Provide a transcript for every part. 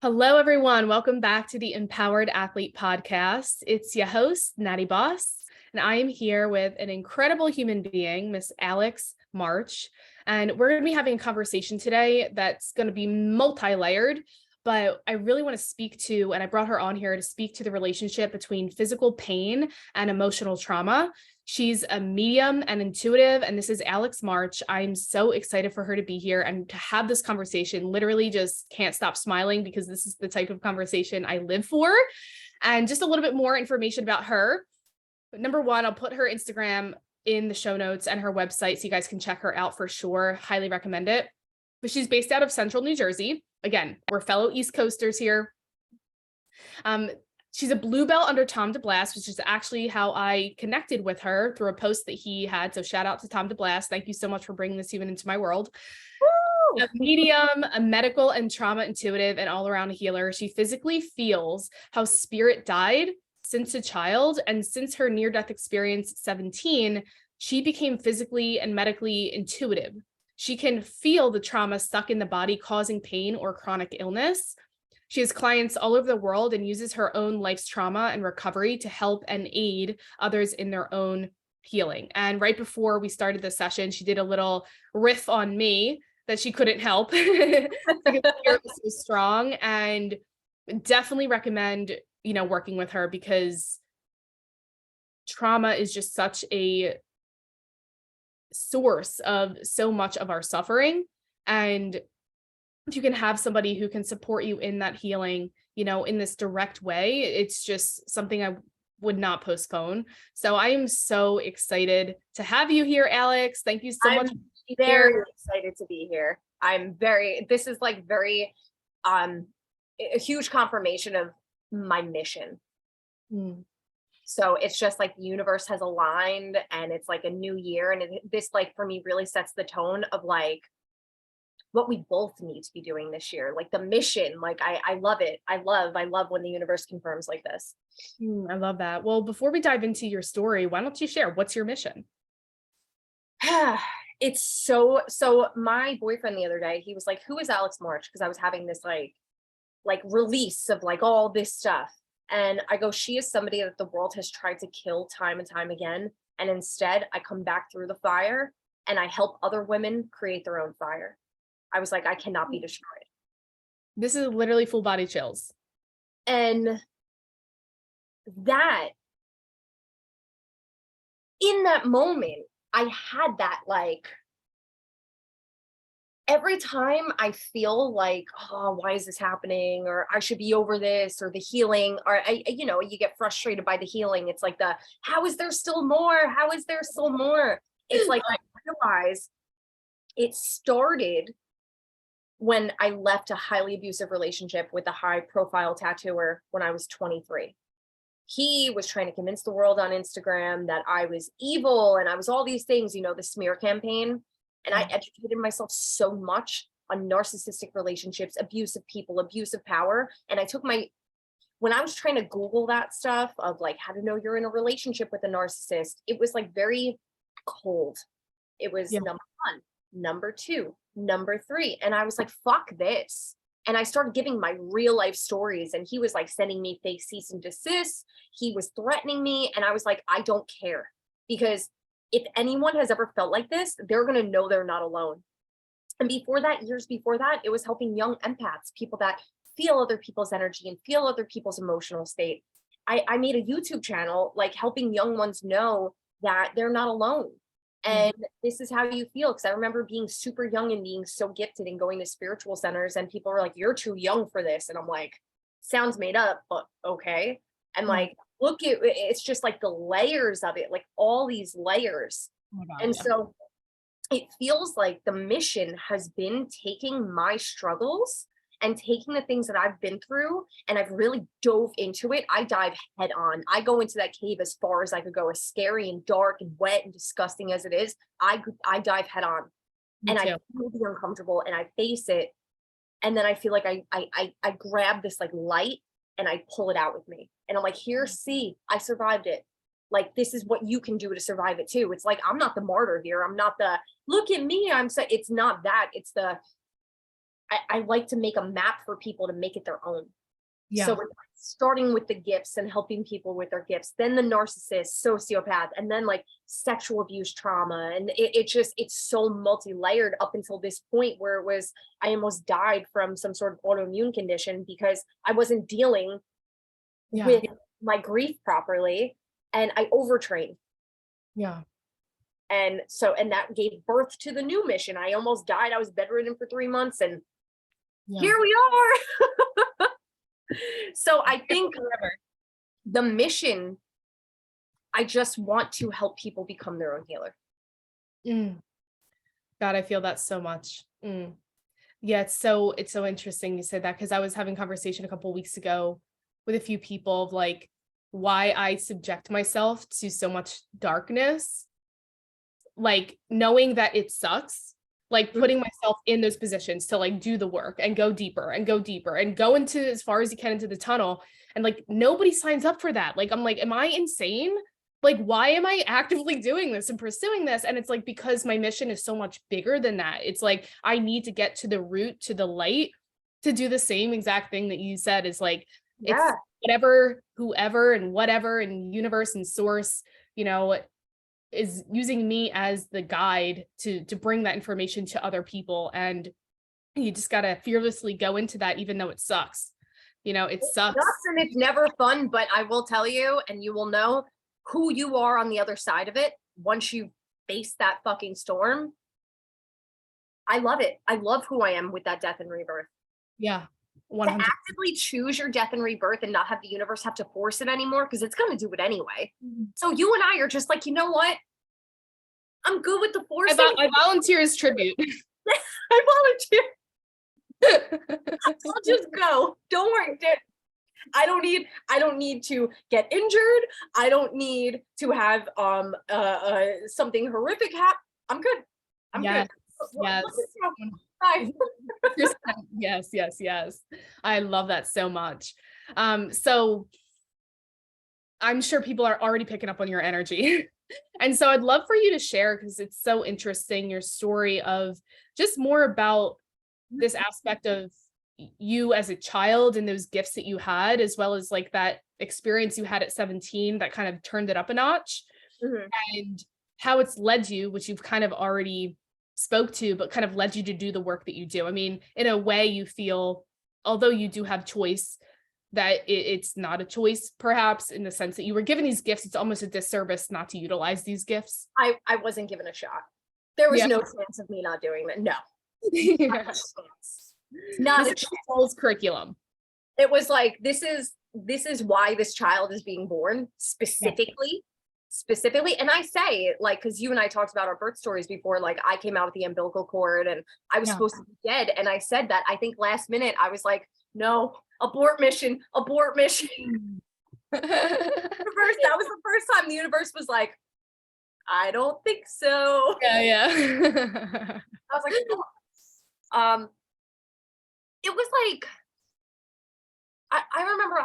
Hello, everyone. Welcome back to the Empowered Athlete Podcast. It's your host, Natty Boss, and I am here with an incredible human being, Miss Alex March. And we're going to be having a conversation today that's going to be multi-layered, but I really want to speak to, and I brought her on here to speak to the relationship between physical pain and emotional trauma. She's a medium and intuitive, and this is Alex March. I'm so excited for her to be here and to have this conversation. Literally just can't stop smiling because this is the type of conversation I live for. And just a little bit more information about her. Number one, I'll put her Instagram in the show notes and her website so you guys can check her out for sure. Highly recommend it. But she's based out of Central New Jersey. Again, we're fellow East Coasters here. She's a blue belt under Tom DeBlass, which is actually how I connected with her through a post that he had. So shout out to Tom DeBlass. Thank you so much for bringing this human into my world. Woo! A medium, a medical and trauma intuitive, and all-around healer. She physically feels how spirit died since a child, and since her near-death experience at 17, she became physically and medically intuitive. She can feel the trauma stuck in the body causing pain or chronic illness. She has clients all over the world and uses her own life's trauma and recovery to help and aid others in their own healing. And right before we started the session, she did a little riff on me that she couldn't help because the spirit was so strong, and definitely recommend, working with her because trauma is just such a source of so much of our suffering. And if you can have somebody who can support you in that healing, in this direct way, it's just something I would not postpone. So I am so excited to have you here, Alex. Thank you so much. Very excited to be here. This is like very, a huge confirmation of my mission. So it's just like the universe has aligned and it's like a new year. And this like for me really sets the tone of like what we both need to be doing this year, like the mission. Like I love it. I love when the universe confirms like this. I love that. Well, before we dive into your story, why don't you share what's your mission? It's so my boyfriend the other day, he was like, who is Alex March? Because I was having this like release of like all this stuff. And I go, she is somebody that the world has tried to kill time and time again. And instead I come back through the fire and I help other women create their own fire. I was like, I cannot be destroyed. This is literally full body chills. And that, in that moment, I had that like, every time I feel like, oh, why is this happening? Or I should be over this, or the healing, or you get frustrated by the healing. It's like how is there still more? How is there still more? It's like, I realize it started when I left a highly abusive relationship with a high profile tattooer when I was 23. He was trying to convince the world on Instagram that I was evil and I was all these things, the smear campaign. And I educated myself so much on narcissistic relationships, abusive people, abusive power. And I took when I was trying to Google that stuff of like how to know you're in a relationship with a narcissist, it was like very cold. It was number one, number two, number three. And I was like, fuck this. And I started giving my real life stories. And he was like sending me fake cease and desist. He was threatening me. And I was like, I don't care. Because if anyone has ever felt like this, they're going to know they're not alone. And before that, years before that, it was helping young empaths, people that feel other people's energy and feel other people's emotional state. I made a YouTube channel, like helping young ones know that they're not alone. And this is how you feel. Because I remember being super young and being so gifted and going to spiritual centers, and people were like, you're too young for this. And I'm like, sounds made up, but okay. And like, look at it's just like the layers of it, like all these layers. Oh God, and so it feels like the mission has been taking my struggles and taking the things that I've been through, and I've really dove into it. I dive head on. I go into that cave as far as I could go, as scary and dark and wet and disgusting as it is. I dive head on. Me and too. I feel the uncomfortable and I face it. And then I feel like I grab this like light and I pull it out with me. And I'm like, here, see, I survived it. Like, this is what you can do to survive it too. It's like, I'm not the martyr here. I'm not the, look at me. It's not that. It's I like to make a map for people to make it their own. So Yeah. it's starting with the gifts and helping people with their gifts, then the narcissist, sociopath, and then like sexual abuse trauma. And it's so multi-layered up until this point where it was, I almost died from some sort of autoimmune condition because I wasn't dealing Yeah. with my grief properly, and I overtrained. Yeah. And so, and that gave birth to the new mission. I almost died. I was bedridden for 3 months, and Yeah. here we are. So I think the mission, I just want to help people become their own healer. God, I feel that so much. Yeah, it's so interesting you said that, because I was having conversation a couple weeks ago with a few people of like why I subject myself to so much darkness, like knowing that it sucks, like putting myself in those positions to like do the work and go deeper and go deeper and go into as far as you can into the tunnel. And like nobody signs up for that. Like I'm like, am I insane? Like, why am I actively doing this and pursuing this? And it's like, because my mission is so much bigger than that. It's like, I need to get to the root, to the light, to do the same exact thing that you said is like, it's Yeah. whatever, whoever, and whatever, and universe and source, you know, is using me as the guide to bring that information to other people. And you just got to fearlessly go into that, even though it sucks. You know, it sucks. Sucks and it's never fun, but I will tell you, and you will know who you are on the other side of it once you face that fucking storm. I love it. I love who I am with that death and rebirth. Yeah. To 100. actively choose your death and rebirth and not have the universe have to force it anymore, because it's going to do it anyway. So you and I are just like, you know what? I'm good with the forcing. I volunteer as tribute. I volunteer. I'll just go. Don't worry. I don't need to get injured. I don't need to have something horrific happen. I'm good. I'm Yes. good. Yes. Bye. Yes. I love that so much. So I'm sure people are already picking up on your energy. And so I'd love for you to share, because it's so interesting, your story of just more about this aspect of you as a child and those gifts that you had, as well as like that experience you had at 17 that kind of turned it up a notch, and how it's led you, which you've kind of already spoke to, but kind of led you to do the work that you do. I mean, in a way you feel, although you do have choice, that it's not a choice, perhaps, in the sense that you were given these gifts. It's almost a disservice not to utilize these gifts. I wasn't given a shot. There was no chance of me not doing that. No. Not a chance. Not a chance. Curriculum. It was like, this is why this child is being born specifically. And I say, like, because you and I talked about our birth stories before, like I came out of the umbilical cord and I was supposed to be dead. And I said that, I think last minute, I was like, no, abort mission. That was the first time the universe was like, I don't think so. Yeah. I was like, oh. It was like, I remember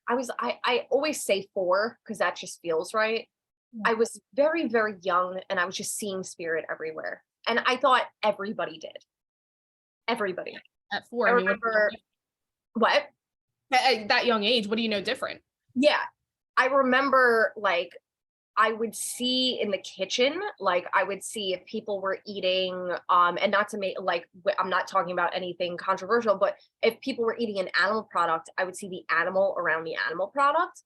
I always say 4 because that just feels right. I was very, very young and I was just seeing spirit everywhere. And I thought everybody did. Everybody. At 4, I remember what? At that young age, what do you know different? Yeah. I remember like I would see in the kitchen, like I would see if people were eating, and not to make like, I'm not talking about anything controversial, but if people were eating an animal product, I would see the animal around the animal product.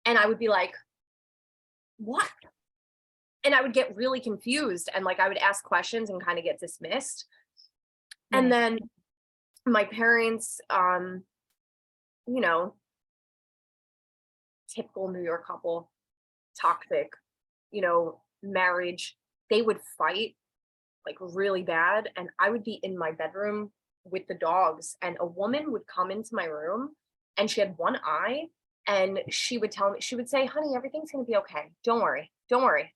And I would be like, what? And I would get really confused. And like, I would ask questions and kind of get dismissed. And then my parents, you know, typical New York couple, toxic, you know, marriage, they would fight like really bad. And I would be in my bedroom with the dogs, and a woman would come into my room and she had one eye, and she would tell me, she would say, honey, everything's going to be okay. Don't worry.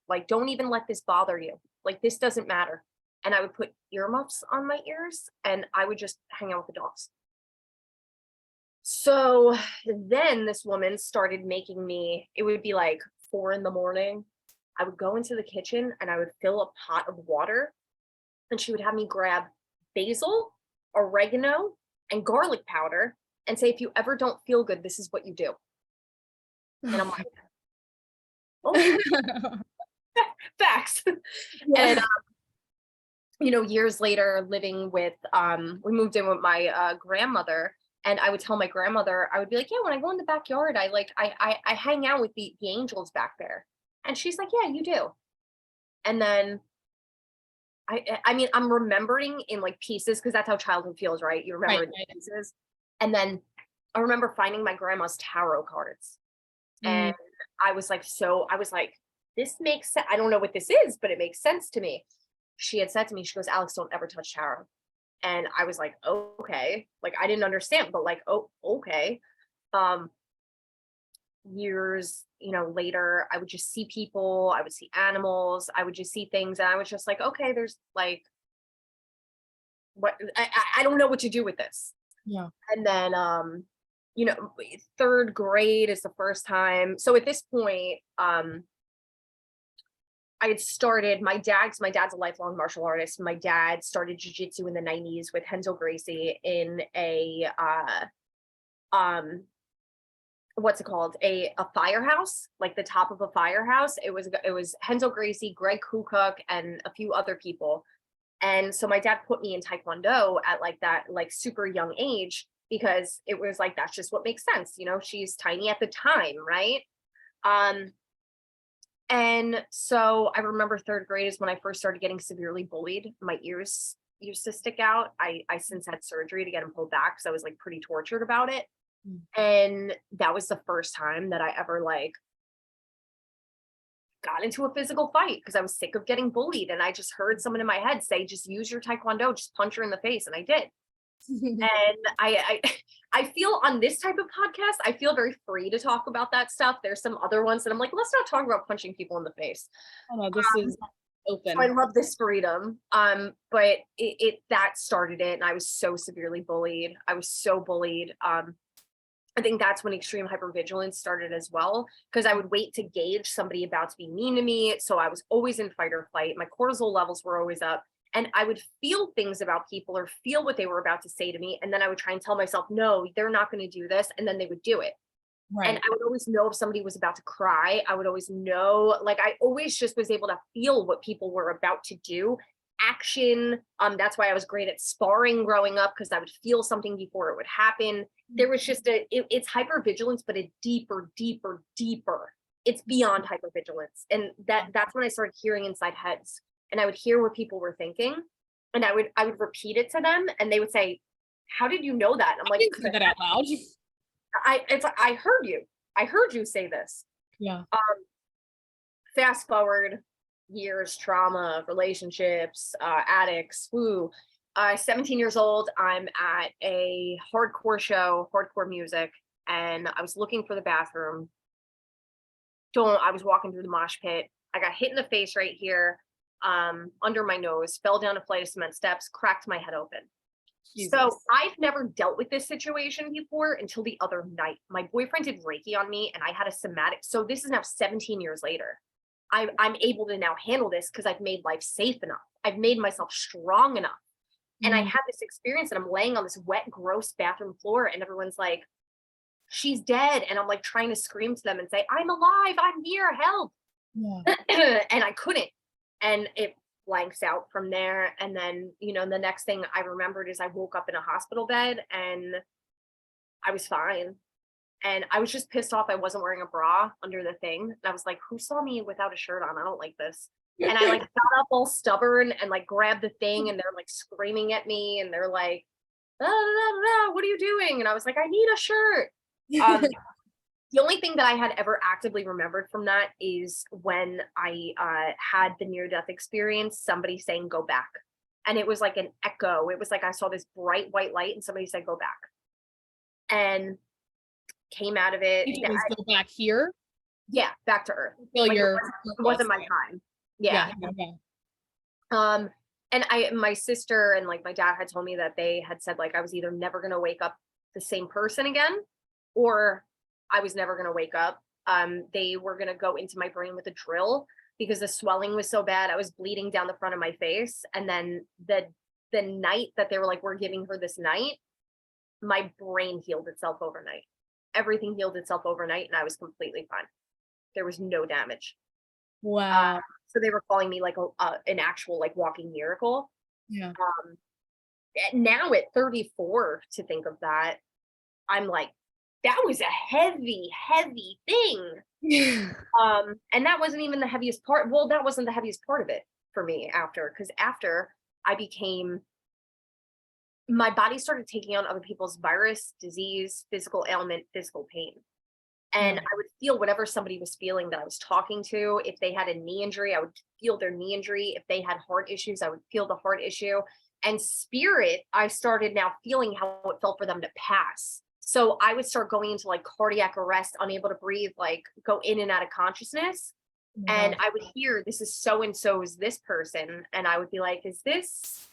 Like, don't even let this bother you. Like, this doesn't matter. And I would put earmuffs on my ears and I would just hang out with the dogs. So then this woman started making me, it would be like 4 a.m. I would go into the kitchen and I would fill a pot of water, and she would have me grab basil, oregano, and garlic powder and say, if you ever don't feel good, this is what you do. And I'm like, oh, facts. And, Yeah. years later living with, we moved in with my grandmother, and I would tell my grandmother, I would be like, yeah, when I go in the backyard, I hang out with the angels back there. And she's like, yeah, you do. And then I mean, I'm remembering in like pieces because that's how childhood feels, right? You remember Right, in right. pieces. And then I remember finding my grandma's tarot cards. Mm. And I was like, this makes sense. I don't know what this is, but it makes sense to me. She had said to me, she goes, Alex, don't ever touch tarot. And I was like, oh, okay. Like I didn't understand, but like, oh, okay. Um, Years, later, I would just see people, I would see animals, I would just see things, and I was just like, okay, there's like what I don't know what to do with this. Yeah. And then third grade is the first time. So at this point, I had started my dad's a lifelong martial artist. My dad started jujitsu in the 90s with Renzo Gracie in a what's it called? A firehouse, like the top of a firehouse. It was Renzo Gracie, Greg Kukuk, and a few other people. And so my dad put me in Taekwondo at like that like super young age because it was like that's just what makes sense. She's tiny at the time, right? Um, and so I remember third grade is when I first started getting severely bullied. My ears used to stick out. I since had surgery to get them pulled back because I was like pretty tortured about it. Mm. And that was the first time that I ever like got into a physical fight because I was sick of getting bullied. And I just heard someone in my head say, just use your Taekwondo, just punch her in the face. And I did. And I feel on this type of podcast, I feel very free to talk about that stuff. There's some other ones that I'm like, let's not talk about punching people in the face. Oh no, this is So I open. love this freedom. But it that started it, and I was so severely bullied. I was so bullied. I think that's when extreme hypervigilance started as well, because I would wait to gauge somebody about to be mean to me. So I was always in fight or flight. My cortisol levels were always up. And I would feel things about people or feel what they were about to say to me. And then I would try and tell myself, no, they're not going to do this. And then they would do it. And Right. I would always know if somebody was about to cry. I would always know, like, I always just was able to feel what people were about to do. Action. That's why I was great at sparring growing up, because I would feel something before it would happen. There was just it's hypervigilance, but a deeper, deeper, deeper. It's beyond hypervigilance. And that's when I started hearing inside heads. And I would hear what people were thinking. And I would repeat it to them, and they would say, how did you know that? And I'm I like, didn't say that out loud. it's like, I heard you. I heard you say this. Yeah. Fast forward years, trauma, relationships, addicts, 17 years old, I'm at a hardcore show, hardcore music, and I was looking for the bathroom. I was walking through the mosh pit. I got hit in the face right here, under my nose, fell down a flight of cement steps, cracked my head open. Jesus. So I've never dealt with this situation before until the other night. My boyfriend did Reiki on me, and I had a somatic. So this is now 17 years later. I'm able to now handle this because I've made life safe enough. I've made myself strong enough. And I had this experience, and I'm laying on this wet, gross bathroom floor, and everyone's like, she's dead. And I'm like trying to scream to them and say, I'm alive, I'm here, help. Yeah. And I couldn't. And it blanks out from there. And then, the next thing I remembered is I woke up in a hospital bed, and I was fine. And I was just pissed off I wasn't wearing a bra under the thing. And I was like, who saw me without a shirt on? I don't like this. And I like got up all stubborn and like grabbed the thing, and they're like screaming at me, and they're like, "Ah, ah, ah, what are you doing?" And I was like, I need a shirt. The only thing that I had ever actively remembered from that is when I had the near-death experience, somebody saying, go back. And it was like an echo. It was like I saw this bright white light, and somebody said, go back. And came out of it. It was go back here. Yeah, back to Earth. Feel Like, your it wasn't my time. Yeah. And my sister and like my dad had told me that they had said like I was either never gonna wake up the same person again, or I was never gonna wake up. They were gonna go into my brain with a drill because the swelling was so bad. I was bleeding down the front of my face, and then the the night that they were like, we're giving her this night, my brain healed itself overnight. Everything healed itself overnight, and I was completely fine. There was no damage. Uh, Wow. so they were calling me like an actual like walking miracle. Yeah. Um, Now at 34, to think of that, I'm like, that was a heavy, heavy thing. And that wasn't even the heaviest part. Well, that wasn't the heaviest part of it for me after, because after I became, my body started taking on other people's virus, disease, physical ailment, physical pain. And Yeah. I would feel whatever somebody was feeling that I was talking to. If they had a knee injury, I would feel their knee injury. If they had heart issues, I would feel the heart issue. And spirit, I started now feeling how it felt for them to pass. So I would start going into like cardiac arrest, unable to breathe, like go in and out of consciousness. Oh my And God. I would hear, this is so and so's this person. And I would be like, is this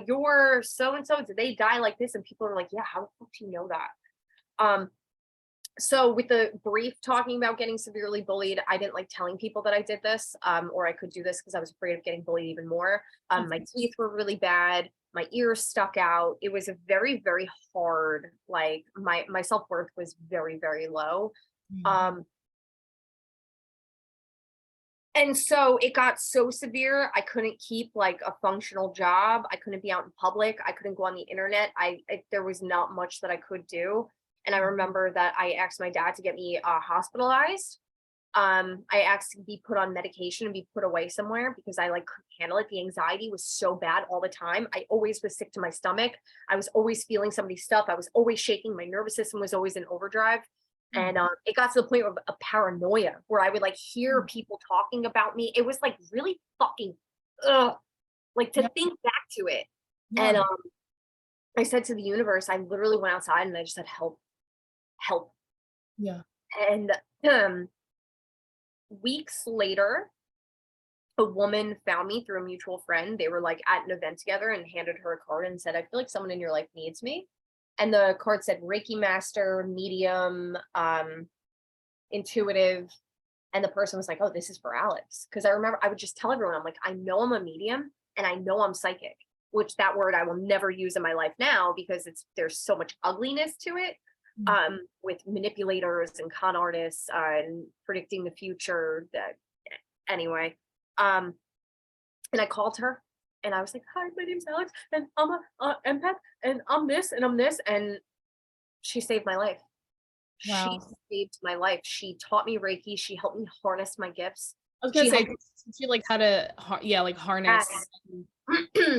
your so and so? Did they die like this? And people are like, yeah, how the fuck do you know that? So with the brief talking about getting severely bullied, I didn't like telling people that I did this, or I could do this because I was afraid of getting bullied even more. My teeth were really bad. My ears stuck out. It was a very, very hard, like my self-worth was very, very low. Mm. Um, and so it got so severe, I couldn't keep like a functional job. I couldn't be out in public. I couldn't go on the internet. There was not much that I could do. And I remember that I asked my dad to get me hospitalized. I asked to be put on medication and be put away somewhere because I like couldn't handle it. The anxiety was so bad all the time. I always was sick to my stomach. I was always feeling somebody's stuff. I was always shaking. My nervous system was always in overdrive. And it got to the point of a paranoia where I would like hear people talking about me. It was like really fucking, ugh, like to Yeah. think back to it. And Yeah. I said to the universe, I literally went outside and I just said, help, help. Yeah. And weeks later, a woman found me through a mutual friend. They were like at an event together and handed her a card and said, I feel like someone in your life needs me. And the card said Reiki master, medium, intuitive. And the person was like, oh, this is for Alex. Because I remember I would just tell everyone, I'm like, I know I'm a medium and I know I'm psychic, which that word I will never use in my life now because there's so much ugliness to it. With manipulators and con artists and predicting the future. That anyway, and I called her and I was like, "Hi, my name's Alex, and I'm a empath, and I'm this, and I'm this," and she saved my life. She Wow. saved my life. She taught me Reiki. She helped me harness my gifts. I was gonna She say, helped did you teach you, like, how to yeah, like, harness.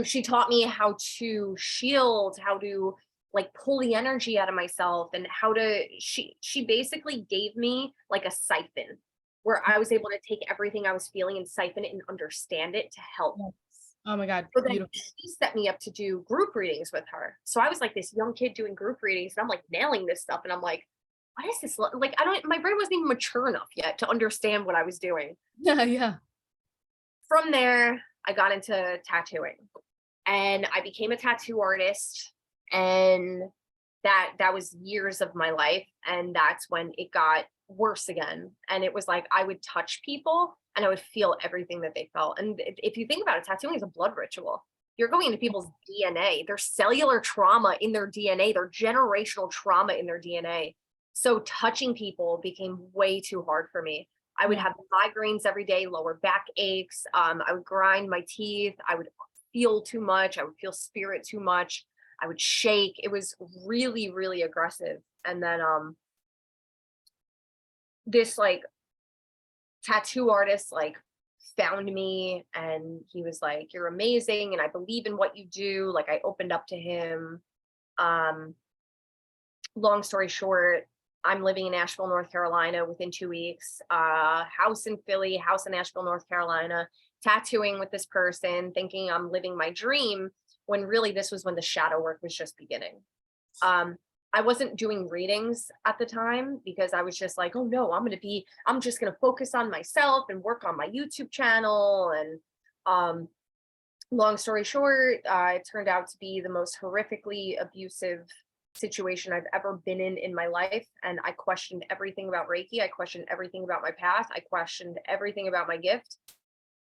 She taught me how to shield, how to like pull the energy out of myself and how to she basically gave me like a siphon where I was able to take everything I was feeling and siphon it and understand it to help. Yes. Oh my God, So then beautiful. she set me up to do group readings with her. So I was like this young kid doing group readings and I'm like nailing this stuff and I'm like, what is this? Like I don't my brain wasn't even mature enough yet to understand what I was doing. Yeah, yeah. From there, I got into tattooing and I became a tattoo artist and that was years of my life and that's when it got worse again and it was like I would touch people and I would feel everything that they felt and if you think about it, tattooing is a blood ritual. You're going into people's DNA, their cellular trauma in their DNA, their generational trauma in their DNA. So touching people became way too hard for me. I would Yeah. have migraines every day, lower back aches. I would grind my teeth. I would feel too much. I would feel spirit too much. I would shake. It was really, really aggressive. And then this like tattoo artist like found me and he was like, you're amazing and I believe in what you do. Like I opened up to him. Um, Long story short, I'm living in Asheville, North Carolina within 2 weeks, house in Philly, house in Asheville, North Carolina, tattooing with this person, thinking I'm living my dream when really this was when the shadow work was just beginning. Um, I wasn't doing readings at the time because I was just like, oh no, I'm just going to focus on myself and work on my YouTube channel. And long story short, it turned out to be the most horrifically abusive situation I've ever been in my life. And I questioned everything about Reiki. I questioned everything about my path. I questioned everything about my gift.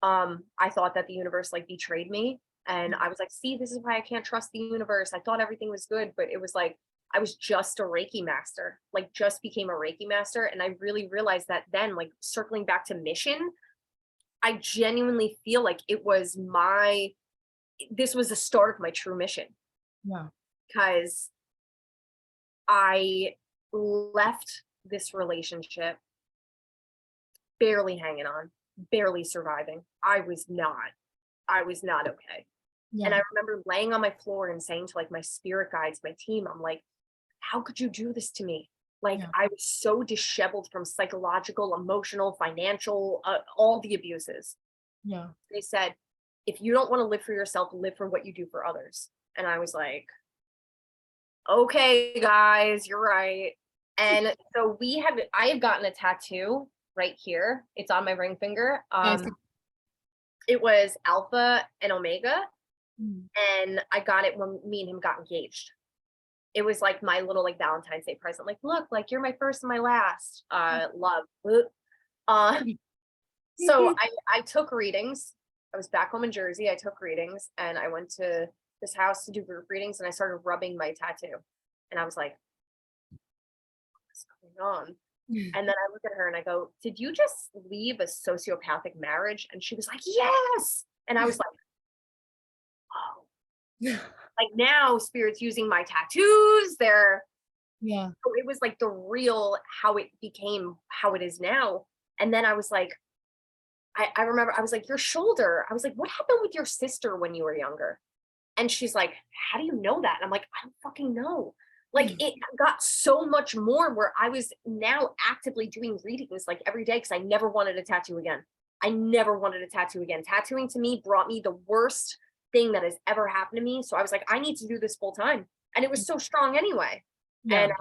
I thought that the universe like betrayed me. And I was like, see, this is why I can't trust the universe. I thought everything was good, but it was like, I was just a Reiki master, like just became a Reiki master. And I really realized that then, like circling back to mission, I genuinely feel like this was the start of my true mission, Yeah. because I left this relationship barely hanging on, barely surviving. I was not okay. And Yeah. I remember laying on my floor and saying to like my spirit guides, my team, I'm like, how could you do this to me? Like, Yeah. I was so disheveled from psychological, emotional, financial, all the abuses. Yeah. They said, if you don't want to live for yourself, live for what you do for others. And I was like, okay, guys, you're right. And so I had gotten a tattoo right here. It's on my ring finger. Yes. It was Alpha and Omega. Mm. And I got it when me and him got engaged. It was like my little like Valentine's Day present. Like, look, like you're my first and my last. Love. Uh, so I took readings. I was back home in Jersey. I took readings and I went to this house to do group readings and I started rubbing my tattoo. And I was like, what's going on? And then I look at her and I go, did you just leave a sociopathic marriage? And she was like, yes. And I was like, oh, Yeah. like now spirit's using my tattoos. Yeah. So it was like the real how it became how it is now. And then I was like, I remember I was like, your shoulder. I was like, what happened with your sister when you were younger? And she's like, how do you know that? And I'm like, I don't fucking know. Like it got so much more where I was now actively doing readings like every day because I never wanted a tattoo again. I never wanted a tattoo again. Tattooing to me brought me the worst thing that has ever happened to me. So I was like, I need to do this full time. And it was so strong anyway. Yeah. And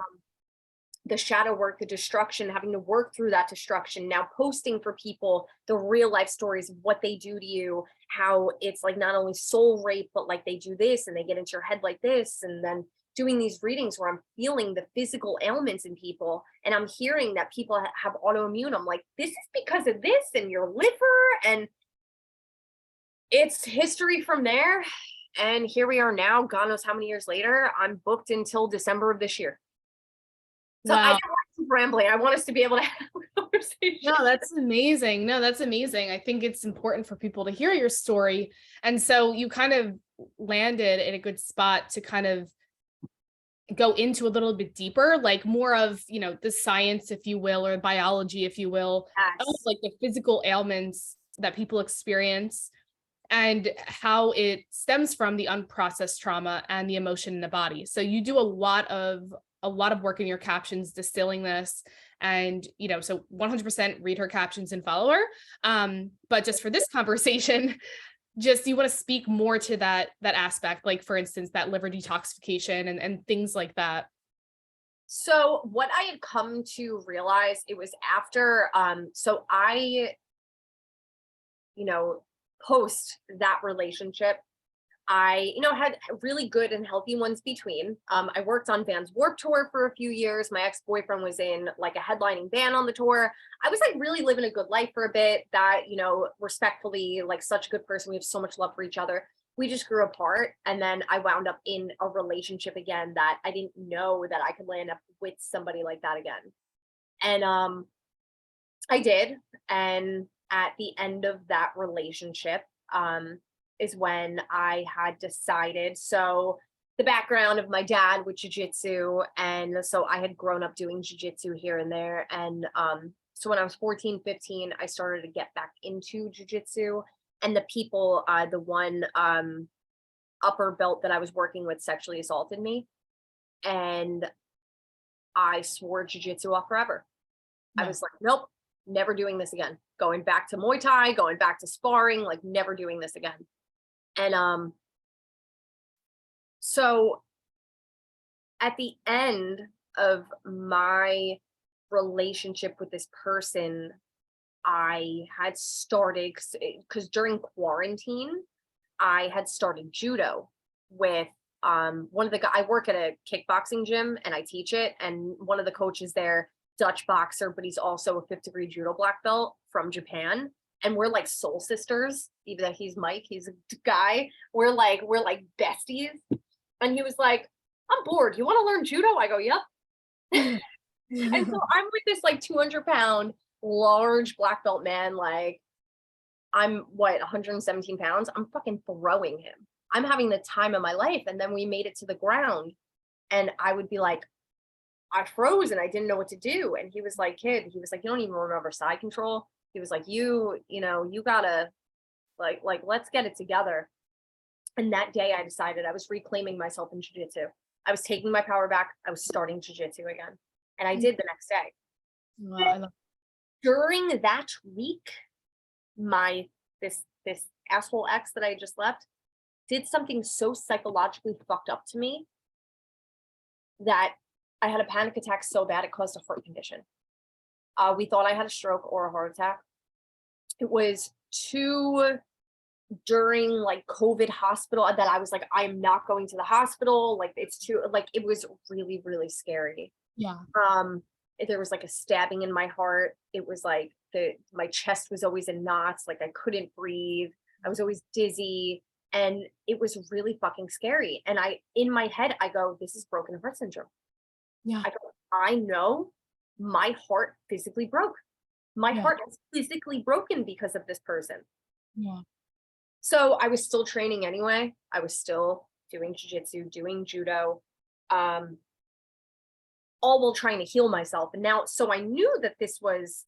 the shadow work, the destruction, having to work through that destruction, now posting for people the real life stories of what they do to you, how it's like not only soul rape, but like they do this and they get into your head like this. And then doing these readings where I'm feeling the physical ailments in people and I'm hearing that people have autoimmune. I'm like, this is because of this and your liver. And it's history from there. And here we are now, God knows how many years later. I'm booked until December of this year. So I Wow. don't want to keep rambling. I want us to be able to have a conversation. No, that's amazing. No, that's amazing. I think it's important for people to hear your story. And so you kind of landed in a good spot to kind of go into a little bit deeper, like more of, the science, if you will, or biology, if you will, of Yes. like the physical ailments that people experience and how it stems from the unprocessed trauma and the emotion in the body. So you do a lot of work in your captions distilling this, and so 100% read her captions and follow her. But just for this conversation, just you want to speak more to that aspect, like for instance that liver detoxification and things like that. So what I had come to realize, it was after so I post that relationship, I had really good and healthy ones between. I worked on Van's Warped Tour for a few years. My ex-boyfriend was in like a headlining band on the tour. I was like really living a good life for a bit. That respectfully, like such a good person, we have so much love for each other. We just grew apart, and then I wound up in a relationship again that I didn't know that I could land up with somebody like that again. And I did. And at the end of that relationship, is when I had decided. So the background of my dad with jujitsu, and so I had grown up doing jujitsu here and there. And so when I was 14, 15, I started to get back into jujitsu. And the people, the one upper belt that I was working with sexually assaulted me. And I swore jujitsu off forever. I was like, nope, never doing this again. Going back to Muay Thai, going back to sparring, like never doing this again. And so at the end of my relationship with this person, I had started, because during quarantine, I had started judo with one of the guys. I work at a kickboxing gym and I teach it. And one of the coaches there, Dutch boxer, but he's also a 5th degree judo black belt from Japan. and we're like soul sisters, even though he's Mike, he's a guy. We're like besties. And he was like, I'm bored. You want to learn judo? I go, yep. And so I'm with this like 200-pound large black belt man. Like I'm 117 pounds. I'm fucking throwing him. I'm having the time of my life. And then we made it to the ground and I would be like, I froze and I didn't know what to do. And he was like, kid, he was like, you don't even remember side control. He was like, you gotta like, let's get it together. And that day I decided I was reclaiming myself in jiu-jitsu. I was taking my power back. I was starting jiu-jitsu again. And I did the next day. Wow, During that week, this asshole ex that I just left did something so psychologically fucked up to me that I had a panic attack so bad it caused a heart condition. We thought I had a stroke or a heart attack. It was during like COVID hospital that I was like, I'm not going to the hospital. Like it's too, like, it was really, really scary. yeah. There was like a stabbing in my heart. It was like my chest was always in knots. Like I couldn't breathe. I was always dizzy and it was really fucking scary. And in my head, I go, this is broken heart syndrome. Yeah. I go, I know my heart physically broke. My heart is physically broken because of this person. Yeah. So I was still training anyway. I was still doing jiu-jitsu, doing judo, all while trying to heal myself. And now, so I knew that this was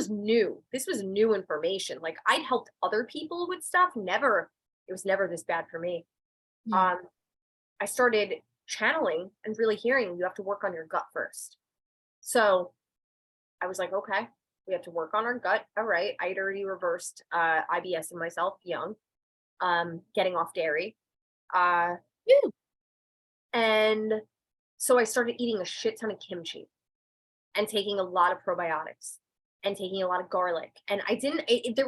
new. This was new information. Like I'd helped other people with stuff. It was never this bad for me. Yeah. I started channeling and really hearing you have to work on your gut first. So I was like, okay, we have to work on our gut. All right. I'd already reversed IBS in myself young, getting off dairy. And so I started eating a shit ton of kimchi and taking a lot of probiotics and taking a lot of garlic. And I didn't, there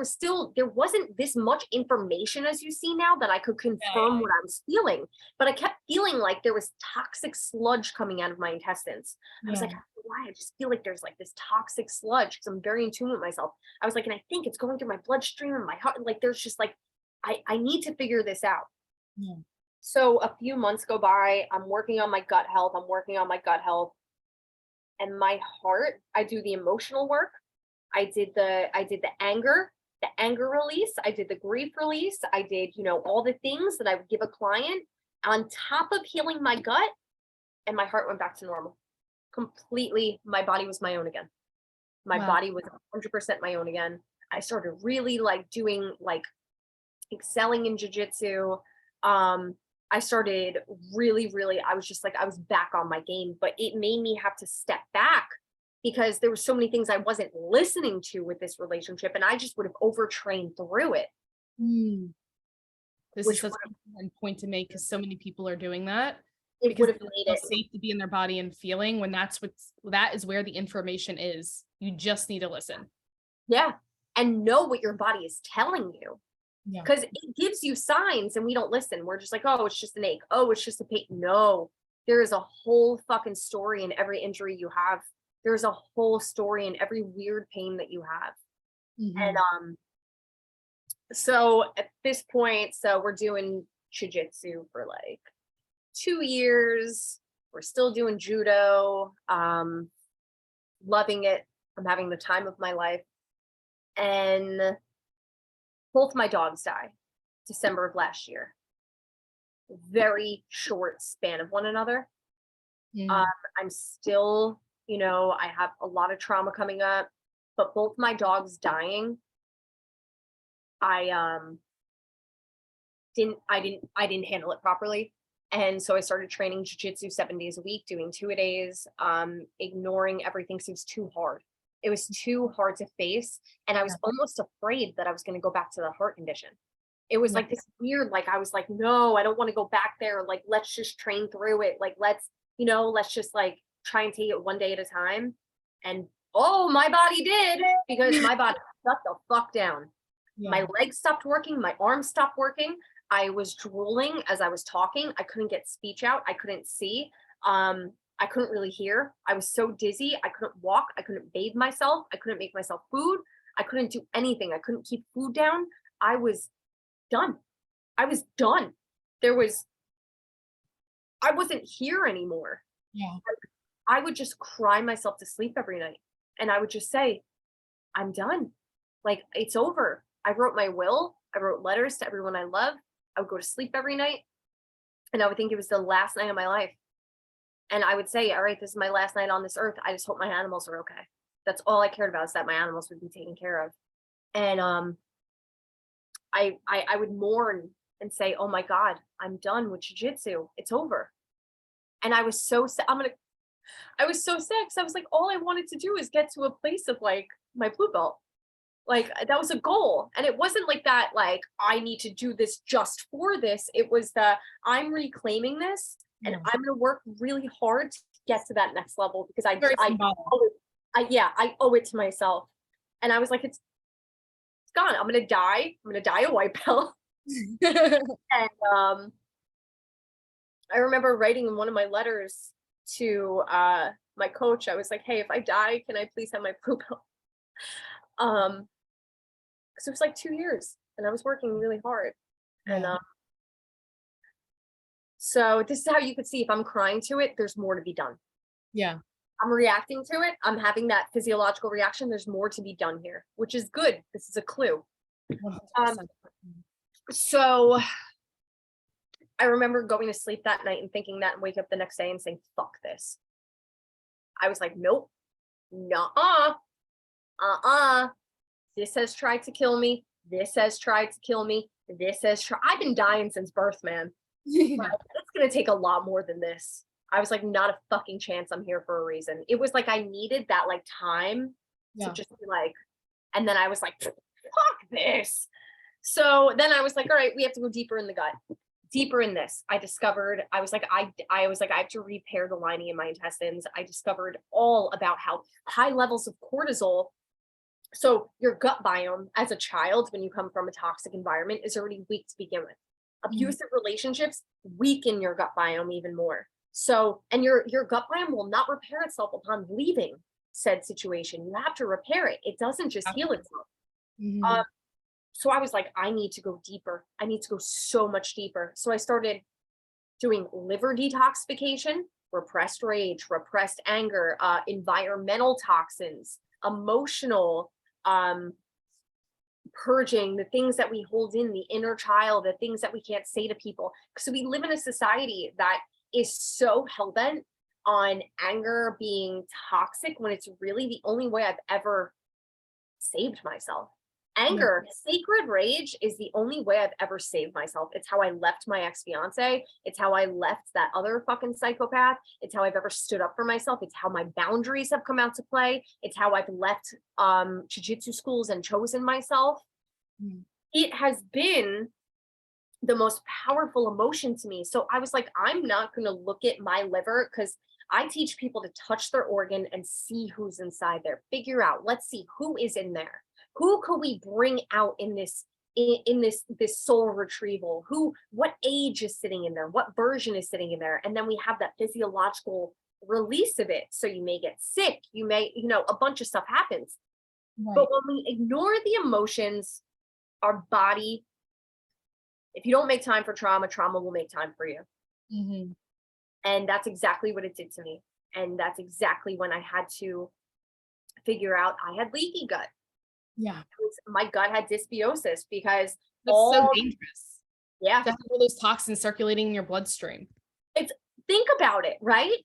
wasn't this much information as you see now that I could confirm what I was feeling, but I kept feeling like there was toxic sludge coming out of my intestines. I was like, why? I just feel like there's like this toxic sludge because I'm very in tune with myself. I was like, and I think it's going through my bloodstream and my heart. Like there's just like, I need to figure this out. Yeah. So a few months go by, I'm working on my gut health. And my heart, I do the emotional work. I did the anger release. I did the grief release. I did, all the things that I would give a client on top of healing my gut, and my heart went back to normal. Completely, my body was my own again. My body was 100% my own again. I started really like doing like excelling in jiu-jitsu. I started really, I was just like, I was back on my game, but it made me have to step back because there were so many things I wasn't listening to with this relationship, and I just would have overtrained through it. This is such an important point to make because so many people are doing that. It would have made it safe to be in their body and feeling when that is where the information is. You just need to listen. Yeah. And know what your body is telling you. Because it gives you signs and we don't listen. We're just like, oh, it's just an ache. Oh, it's just a pain. No, there is a whole fucking story in every injury you have. There's a whole story in every weird pain that you have. And so at this point, so we're doing jiu-jitsu for like 2 years. We're still doing judo, loving it. I'm having the time of my life. And both my dogs died December of last year. Very short span of one another. I'm still, I have a lot of trauma coming up, but both my dogs dying, I didn't handle it properly. And so I started training jiu-jitsu 7 days a week, doing 2-a-days, ignoring everything because it was too hard. It was too hard to face. And I was almost afraid that I was going to go back to the heart condition. It was like this weird, like, I was like, no, I don't want to go back there. Like, let's just train through it. Like, let's just like try and take it one day at a time. And oh, my body did, because my body shut the fuck down. My legs stopped working. My arms stopped working. I was drooling as I was talking. I couldn't get speech out. I couldn't see. I couldn't really hear. I was so dizzy. I couldn't walk. I couldn't bathe myself. I couldn't make myself food. I couldn't do anything. I couldn't keep food down. I was done. I was done. There was I wasn't here anymore. Yeah. I would just cry myself to sleep every night. And I would just say, I'm done. Like, it's over. I wrote my will. I wrote letters to everyone I love. I would go to sleep every night and I would think it was the last night of my life. And I would say, all right, this is my last night on this earth. I just hope my animals are okay. That's all I cared about, is that my animals would be taken care of. And I would mourn and say, oh my God, I'm done with jujitsu. It's over. And I was so sad. I was so sad because I was like, all I wanted to do is get to a place of like my blue belt. Like, that was a goal. And it wasn't like that, like, I need to do this just for this. It was the, I'm reclaiming this and Yeah. I'm going to work really hard to get to that next level, because Very I symbolic. owe it, I owe it to myself. And I was like, it's gone. I'm going to die. I'm going to die a white belt. And I remember writing in one of my letters to my coach, I was like, hey, if I die, can I please have my blue belt? Because it was like 2 years and I was working really hard. And Yeah. so this is how you could see, if I'm crying to it, there's more to be done. Yeah. I'm reacting to it. I'm having that physiological reaction. There's more to be done here, which is good. This is a clue. 100%. So I remember going to sleep that night and thinking that, and wake up the next day and saying, fuck this. I was like, nope, nuh-uh, this has tried to kill me. This has tried to kill me. This has tried. I've been dying since birth, man. Yeah. It's going to take a lot more than this. I was like, not a fucking chance. I'm here for a reason. It was like I needed that like time to just be like, and then I was like, fuck this. So then I was like, all right, we have to go deeper in the gut, deeper in this. I discovered, I was like, I have to repair the lining in my intestines. I discovered all about how high levels of cortisol. So your gut biome as a child, when you come from a toxic environment, is already weak to begin with. Abusive relationships weaken your gut biome even more. So, and your gut biome will not repair itself upon leaving said situation. You have to repair it. It doesn't just heal itself. Mhm. So I was like, I need to go deeper. I need to go so much deeper. So I started doing liver detoxification, repressed rage, repressed anger, environmental toxins, emotional purging, the things that we hold in, the inner child, the things that we can't say to people. So we live in a society that is so hell-bent on anger being toxic, when it's really the only way I've ever saved myself. Anger, sacred rage is the only way I've ever saved myself. It's how I left my ex-fiance. It's how I left that other fucking psychopath. It's how I've ever stood up for myself. It's how my boundaries have come out to play. It's how I've left jiu-jitsu schools and chosen myself. Mhm. It has been the most powerful emotion to me. So I was like, I'm not going to look at my liver, because I teach people to touch their organ and see who's inside there. Figure out, let's see who is in there. Who could we bring out in this this soul retrieval? What age is sitting in there? What version is sitting in there? And then we have that physiological release of it. So you may get sick, you may, a bunch of stuff happens. Right. But when we ignore the emotions, our body, if you don't make time for trauma, trauma will make time for you. Mhm. And that's exactly what it did to me. And that's exactly when I had to figure out I had leaky gut. Yeah. My gut had dysbiosis because That's so dangerous yeah, to have all those toxins circulating in your bloodstream. it's, think about it, right?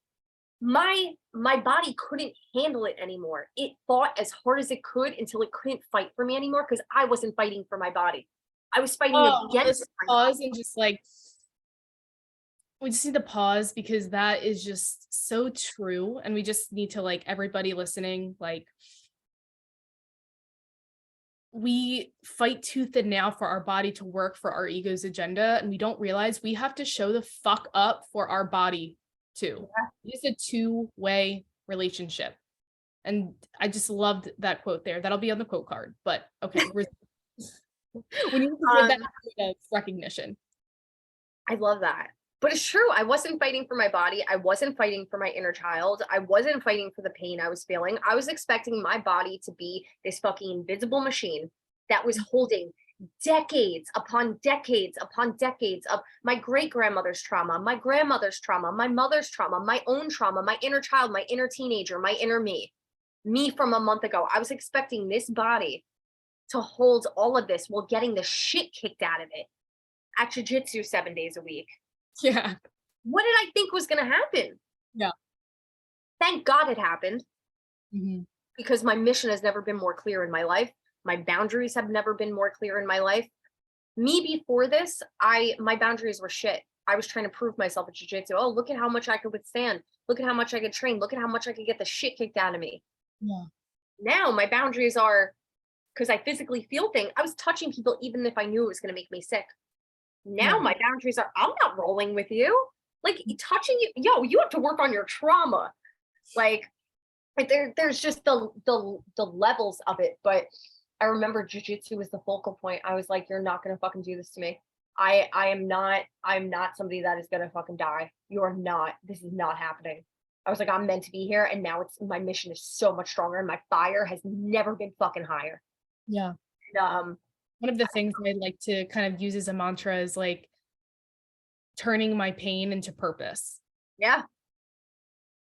My body couldn't handle it anymore. It fought as hard as it could until it couldn't fight for me anymore, because I wasn't fighting for my body. I was fighting Oh, against let's my body. pause and just like we just need to pause, because that is just so true. And we just need to, like, everybody listening, like, we fight tooth and nail for our body to work for our ego's agenda, and we don't realize we have to show the fuck up for our body too. It's a two-way relationship. And I just loved that quote there. That'll be on the quote card. But okay, we need to give that Um, kind of recognition. I love that. But it's true. I wasn't fighting for my body. I wasn't fighting for my inner child. I wasn't fighting for the pain I was feeling. I was expecting my body to be this fucking invisible machine that was holding decades upon decades upon decades of my great grandmother's trauma, my grandmother's trauma, my mother's trauma, my own trauma, my inner child, my inner teenager, my inner me from a month ago. I was expecting this body to hold all of this while getting the shit kicked out of it at jujitsu 7 days a week. Yeah. What did I think was going to happen? Yeah. Thank God it happened, Mm-hmm. because my mission has never been more clear in my life. My boundaries have never been more clear in my life. Me before this, my boundaries were shit. I was trying to prove myself at jiu-jitsu. Oh, look at how much I could withstand. Look at how much I could train. Look at how much I could get the shit kicked out of me. Yeah. Now my boundaries are, because I physically feel things. I was touching people even if I knew it was going to make me sick. Now Yeah. my boundaries are, I'm not rolling with you. Like, touching you, you have to work on your trauma. Like, there's just the levels of it. But I remember jujitsu was the focal point. I was like, you're not gonna fucking do this to me. I'm not somebody that is gonna fucking die. You're not. This is not happening. I was like, I'm meant to be here, and now it's, my mission is so much stronger, and my fire has never been fucking higher. Yeah. And, One of the things I like to kind of use as a mantra is like turning my pain into purpose. yeah, And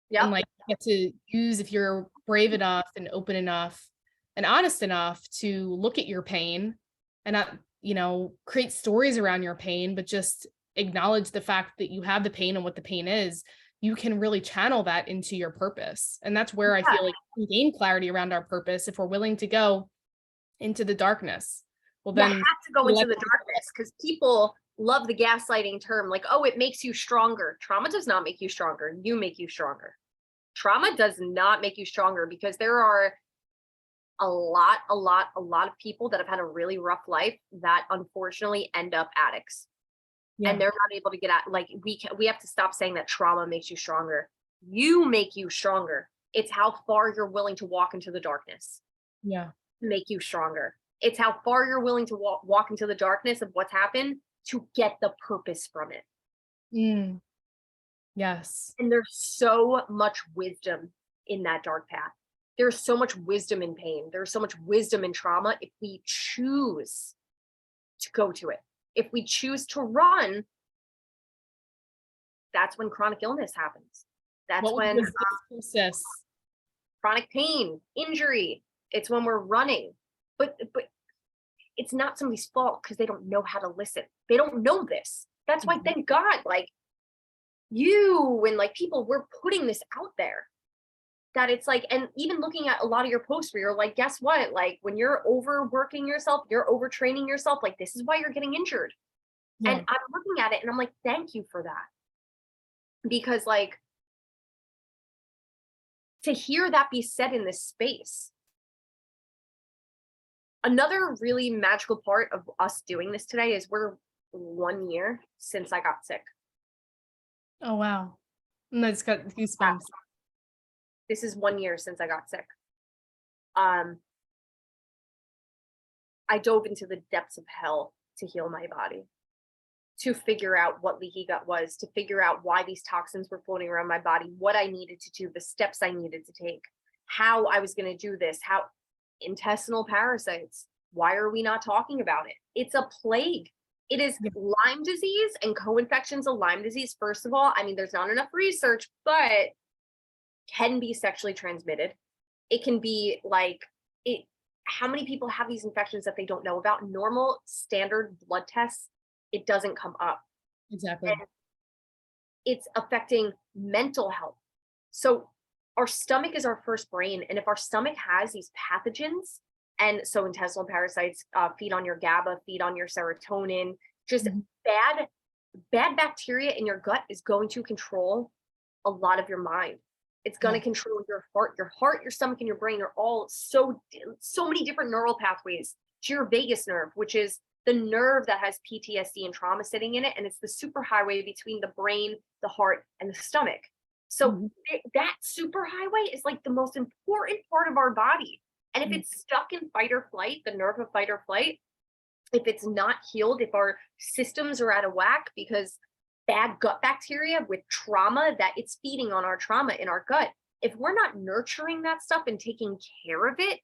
yeah, like get to use, if you're brave enough and open enough and honest enough to look at your pain and not, create stories around your pain, but just acknowledge the fact that you have the pain and what the pain is, you can really channel that into your purpose. And that's where I yeah. feel like we gain clarity around our purpose if we're willing to go into the darkness. Well, You have then to go into let the darkness, because people love the gaslighting term, like, oh, it makes you stronger. Trauma does not make you stronger. You make you stronger. Trauma does not make you stronger, because there are a lot of people that have had a really rough life that unfortunately end up addicts. And they're not able to get out. Like, we have to stop saying that trauma makes you stronger. You make you stronger. It's how far you're willing to walk into the darkness Yeah. to make you stronger. It's how far you're willing to walk into the darkness of what's happened to get the purpose from it. Mm. Yes. And there's so much wisdom in that dark path. There's so much wisdom in pain. There's so much wisdom in trauma if we choose to go to it. If we choose to run, that's when chronic illness happens. That's What when was this process? chronic pain, injury, it's when we're running. But it's not somebody's fault, because they don't know how to listen. They don't know this. That's why, thank God, like, you and like people, we're putting this out there, that it's like, and even looking at a lot of your posts where you're like, guess what? Like, when you're overworking yourself, you're overtraining yourself, like, this is why you're getting injured. Yeah. And I'm looking at it and I'm like, thank you for that. Because, like, to hear that be said in this space. Another really magical part of us doing this today is we're 1 year since I got sick. Oh, wow. And that's got goosebumps. This is 1 year since I got sick. I dove into the depths of hell to heal my body, to figure out what leaky gut was, to figure out why these toxins were floating around my body, what I needed to do, the steps I needed to take, how I was going to do this, how intestinal parasites. Why are we not talking about it? It's a plague. It is Lyme disease and co-infections of Lyme disease. First of all, I mean, there's not enough research, but can be sexually transmitted. It can be like, it. How many people have these infections that they don't know about? Normal standard blood tests, it doesn't come up. Exactly. And it's affecting mental health. So our stomach is our first brain. And if our stomach has these pathogens, and so intestinal parasites feed on your GABA, feed on your serotonin, just bad bacteria in your gut is going to control a lot of your mind. It's going to control your heart, your stomach, and your brain are all so many different neural pathways to your vagus nerve, which is the nerve that has PTSD and trauma sitting in it. And it's the superhighway between the brain, the heart, and the stomach. So that superhighway is like the most important part of our body. And if it's stuck in fight or flight, the nerve of fight or flight, if it's not healed, if our systems are out of whack, because bad gut bacteria with trauma that it's feeding on our trauma in our gut. If we're not nurturing that stuff and taking care of it,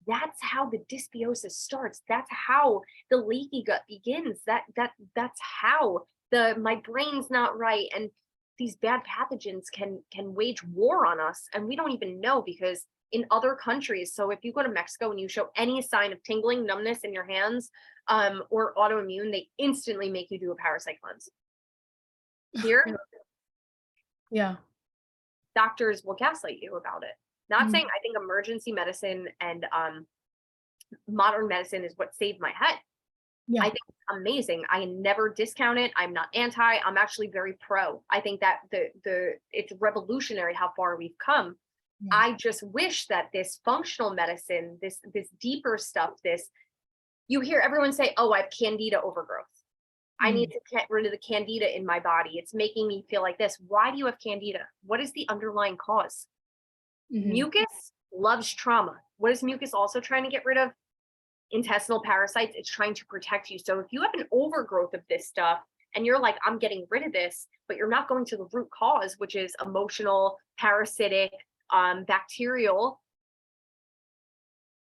that's how the dysbiosis starts. That's how the leaky gut begins. That's how the my brain's not right, and these bad pathogens can wage war on us, and we don't even know, because in other countries, so if you go to Mexico and you show any sign of tingling, numbness in your hands, or autoimmune, they instantly make you do a parasite cleanse. Here, Yeah. doctors will gaslight you about it. Not Mhm. saying, I think emergency medicine and modern medicine is what saved my head. I Yeah. think it's amazing. I never discount it. I'm not anti. I'm actually very pro. I think that the it's revolutionary how far we've come. Yeah. I just wish that this functional medicine, this deeper stuff, this, you hear everyone say, "Oh, I have candida overgrowth. I need Mm. to get rid of the candida in my body. It's making me feel like this." Why do you have candida? What is the underlying cause? Mhm. Mucus loves trauma. What is mucus also trying to get rid of? Intestinal parasites. It's trying to protect you. So if you have an overgrowth of this stuff and you're like, I'm getting rid of this, but you're not going to the root cause, which is emotional, parasitic, bacterial,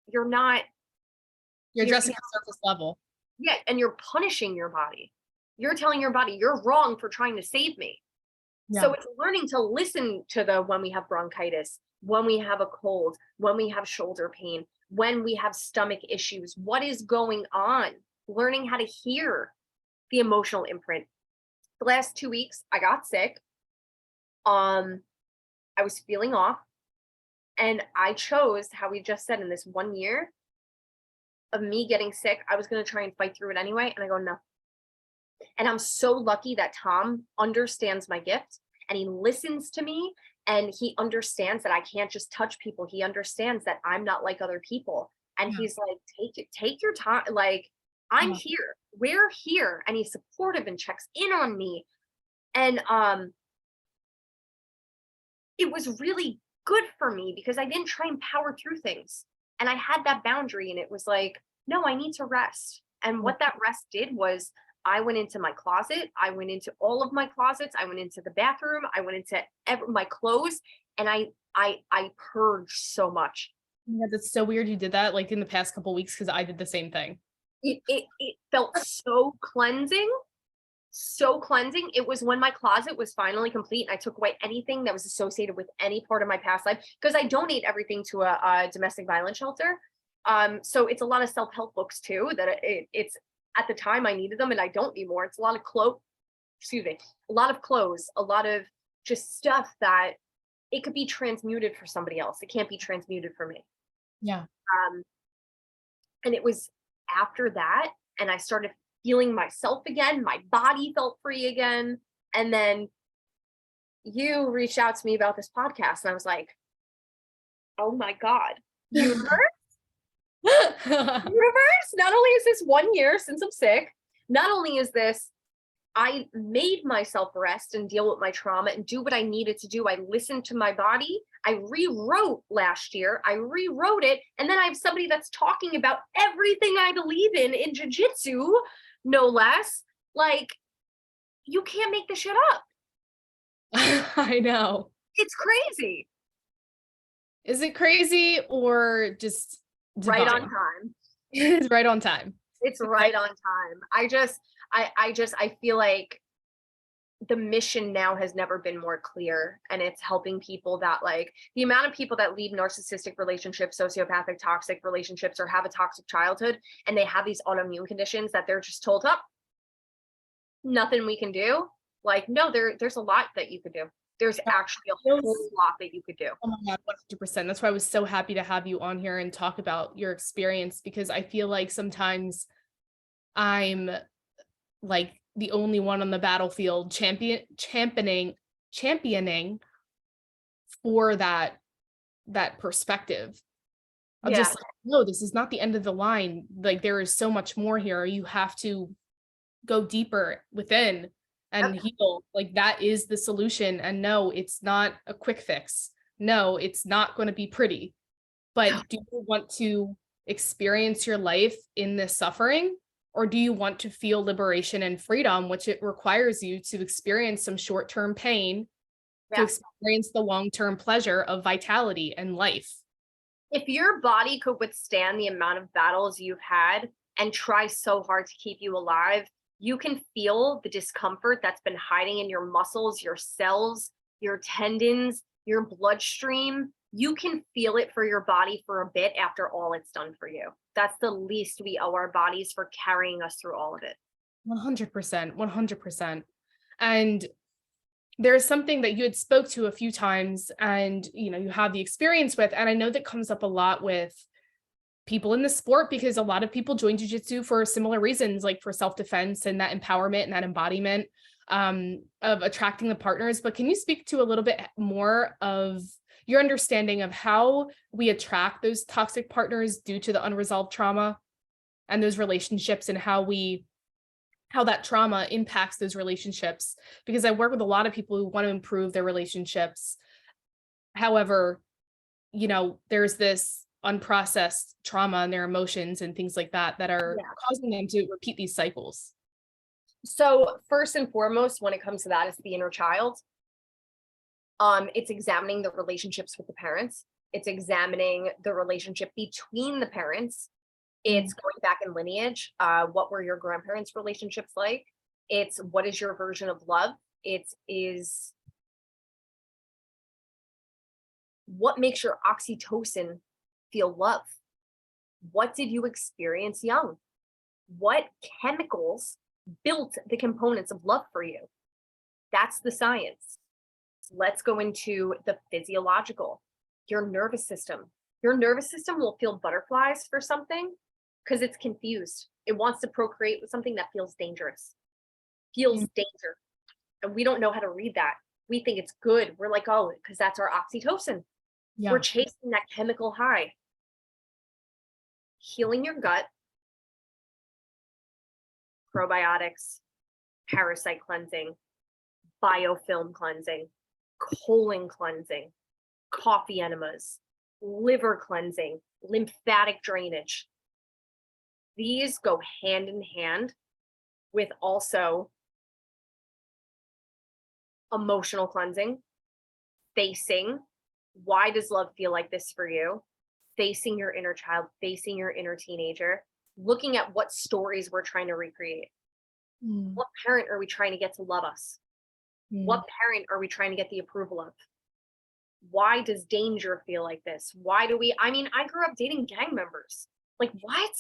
you're not, You're you're, addressing the surface level. yeah, and you're punishing your body. You're telling your body you're wrong for trying to save me. So Yeah. it's learning to listen to the, when we have bronchitis, when we have a cold, when we have shoulder pain, when we have stomach issues, what is going on? Learning how to hear the emotional imprint. The last 2 weeks, I got sick. I was feeling off, and I chose, how we just said, in this 1 year of me getting sick, I was going to try and fight through it anyway. And I go, no. And I'm so lucky that Tom understands my gift and he listens to me, and he understands that I can't just touch people. He understands that I'm not like other people. And Yeah. he's like, take your time. Like, I'm Yeah. here. We're here. And he's supportive and checks in on me. And it was really good for me because I didn't try and power through things. And I had that boundary, and it was like, no, I need to rest. And Yeah. what that rest did was, I went into my closet. I went into all of my closets. I went into the bathroom. I went into my clothes, and I purged so much. Yeah, that's so weird you did that, like, in the past couple weeks, because I did the same thing. It felt so cleansing, so cleansing. It was when my closet was finally complete and I took away anything that was associated with any part of my past life, because I donate everything to a domestic violence shelter. So it's a lot of self-help books too, that it's, at the time I needed them and I don't anymore. It's a lot of a lot of clothes, a lot of just stuff that it could be transmuted for somebody else. It can't be transmuted for me. Yeah. Um, and it was after that, and I started feeling myself again. My body felt free again. And then you reached out to me about this podcast, and I was like, oh my God, universe, universe. Not only is this 1 year since I'm sick, not only is this, I made myself rest and deal with my trauma and do what I needed to do. I listened to my body. I rewrote last year. I rewrote it. And then I have somebody that's talking about everything I believe in jiu-jitsu, no less. Like, you can't make this shit up. I know. It's crazy. Is it crazy or just Right on divine? time. It's right on time. It's right on time. I feel like the mission now has never been more clear, and it's helping people that, like, the amount of people that leave narcissistic relationships, sociopathic, toxic relationships, or have a toxic childhood, and they have these autoimmune conditions that they're just told, up, nothing we can do. Like, no, there's a lot that you could do. There's actually a whole lot that you could do. Oh my God, 100%. That's why I was so happy to have you on here and talk about your experience, because I feel like sometimes I'm like the only one on the battlefield championing for that perspective of Yeah. just like, no, this is not the end of the line. Like, there is so much more here. You have to go deeper within and heal. Like, that is the solution. And no, it's not a quick fix. No, it's not going to be pretty. But do you want to experience your life in this suffering? Or do you want to feel liberation and freedom, which it requires you to experience some short-term pain to Yeah. experience the long-term pleasure of vitality and life? If your body could withstand the amount of battles you've had and try so hard to keep you alive, you can feel the discomfort that's been hiding in your muscles, your cells, your tendons, your bloodstream. You can feel it for your body for a bit after all it's done for you. That's the least we owe our bodies for carrying us through all of it. 100%, 100%. And there's something that you had spoke to a few times and you have the experience with, and I know that comes up a lot with people in the sport because a lot of people join jujitsu for similar reasons, like for self-defense and that empowerment and that embodiment of attracting the partners. But can you speak to a little bit more of your understanding of how we attract those toxic partners due to the unresolved trauma and those relationships, and how that trauma impacts those relationships? Because I work with a lot of people who want to improve their relationships. However, there's this unprocessed trauma and their emotions and things like that that are Yeah. causing them to repeat these cycles. So first and foremost, when it comes to that, it's the inner child. It's examining the relationships with the parents. It's examining the relationship between the parents. It's going back in lineage. What were your grandparents' relationships like? It's what is your version of love? It is what makes your oxytocin feel love? What did you experience young? What chemicals built the components of love for you? That's the science. Let's go into the physiological. Your nervous system. Your nervous system will feel butterflies for something because it's confused. It wants to procreate with something that feels dangerous, feels danger. And we don't know how to read that. We think it's good. We're like, oh, because that's our oxytocin. Yeah. We're chasing that chemical high. Healing your gut, probiotics, parasite cleansing, biofilm cleansing, colon cleansing, coffee enemas, liver cleansing, lymphatic drainage. These go hand in hand with also emotional cleansing, facing why does love feel like this for you, facing your inner child, facing your inner teenager, looking at what stories we're trying to recreate. What parent are we trying to get to love us? What parent are we trying to get the approval of? Why does danger feel like this? I grew up dating gang members. Like, what?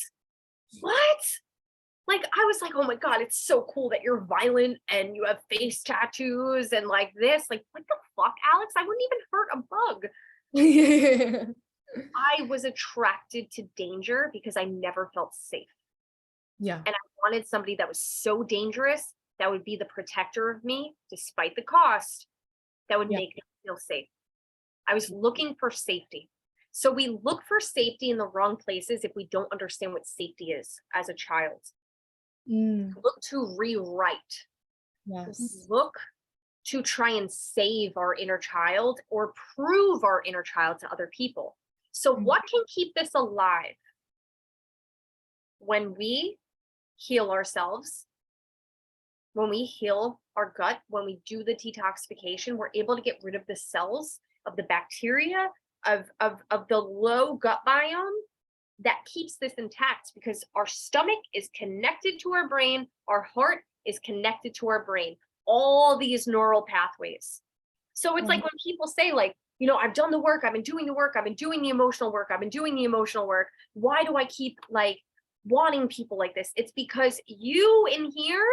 Like, I was like, oh my God, it's so cool that you're violent and you have face tattoos and like this. Like, what the fuck, Alex? I wouldn't even hurt a bug. I was attracted to danger because I never felt safe. Yeah. And I wanted somebody that was so dangerous that would be the protector of me, despite the cost, that would make me feel safe. I was looking for safety. So we look for safety in the wrong places if we don't understand what safety is as a child. Look to rewrite. Yes. Look to try and save our inner child or prove our inner child to other people. So what can keep this alive? When we heal ourselves, when we heal our gut, when we do the detoxification, we're able to get rid of the cells, of the bacteria, of the low gut biome that keeps this intact, because our stomach is connected to our brain, our heart is connected to our brain, all these neural pathways. So it's like when people say like, I've done the work, I've been doing the work, I've been doing the emotional work, I've been doing the emotional work. Why do I keep like wanting people like this? It's because you in here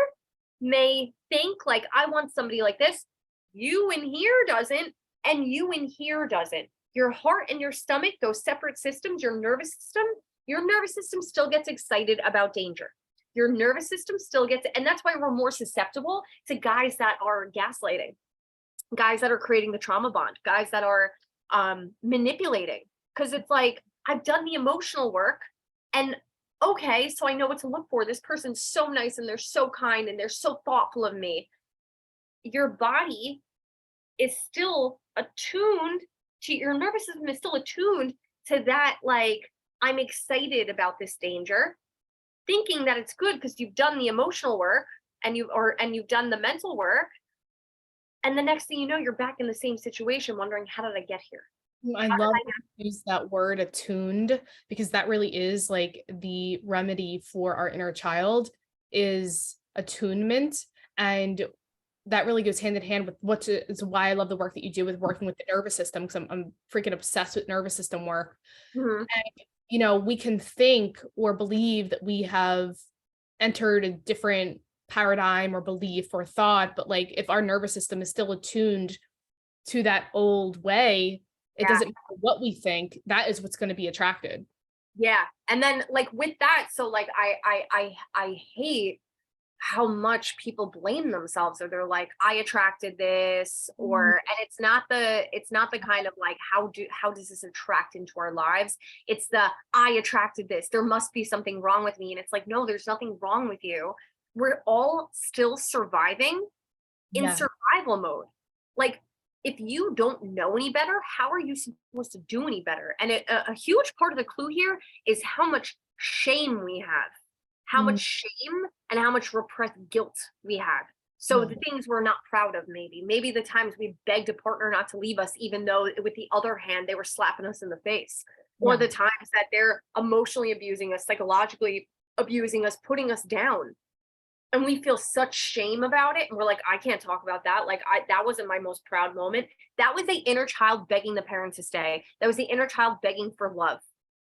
may think like, I want somebody like this. You in here doesn't, and you in here doesn't. Your heart and your stomach, those separate systems, your nervous system still gets excited about danger. Your nervous system still gets, and that's why we're more susceptible to guys that are gaslighting, guys that are creating the trauma bond, guys that are manipulating. Because it's like, I've done the emotional work and okay, so I know what to look for. This person's so nice and they're so kind and they're so thoughtful of me. Your body is still attuned to, your nervous system is still attuned to that, like, I'm excited about this danger. thinking that it's good because you've done the emotional work and you've done the mental work. And the next thing you know, you're back in the same situation wondering, how did I get here? I How did love I that you use that word attuned, because that really is like the remedy for our inner child is attunement. And that really goes hand in hand with is why I love the work that you do with working with the nervous system, because I'm freaking obsessed with nervous system work. Mhm. And, you know, we can think or believe that we have entered a different paradigm or belief or thought, but like if our nervous system is still attuned to that old way, it Yeah. doesn't matter what we think, that is what's going to be attracted. Yeah. And then like with that, so like I hate how much people blame themselves, or they're like, I attracted this, Mm, or and it's not the kind of like, how does this attract into our lives? It's the, I attracted this, there must be something wrong with me. And it's like, no, there's nothing wrong with you. We're all still surviving in yeah. survival mode. Like, if you don't know any better, how are you supposed to do any better? And a huge part of the clue here is how much shame we have, how Mm, much shame and how much repressed guilt we have. So yeah. the things we're not proud of, maybe the times we begged a partner not to leave us, even though with the other hand, they were slapping us in the face, or Yeah. the times that they're emotionally abusing us, psychologically abusing us, putting us down, and we feel such shame about it, and we're like, I can't talk about that. Like, that wasn't my most proud moment. That was the inner child begging the parent to stay. That was the inner child begging for love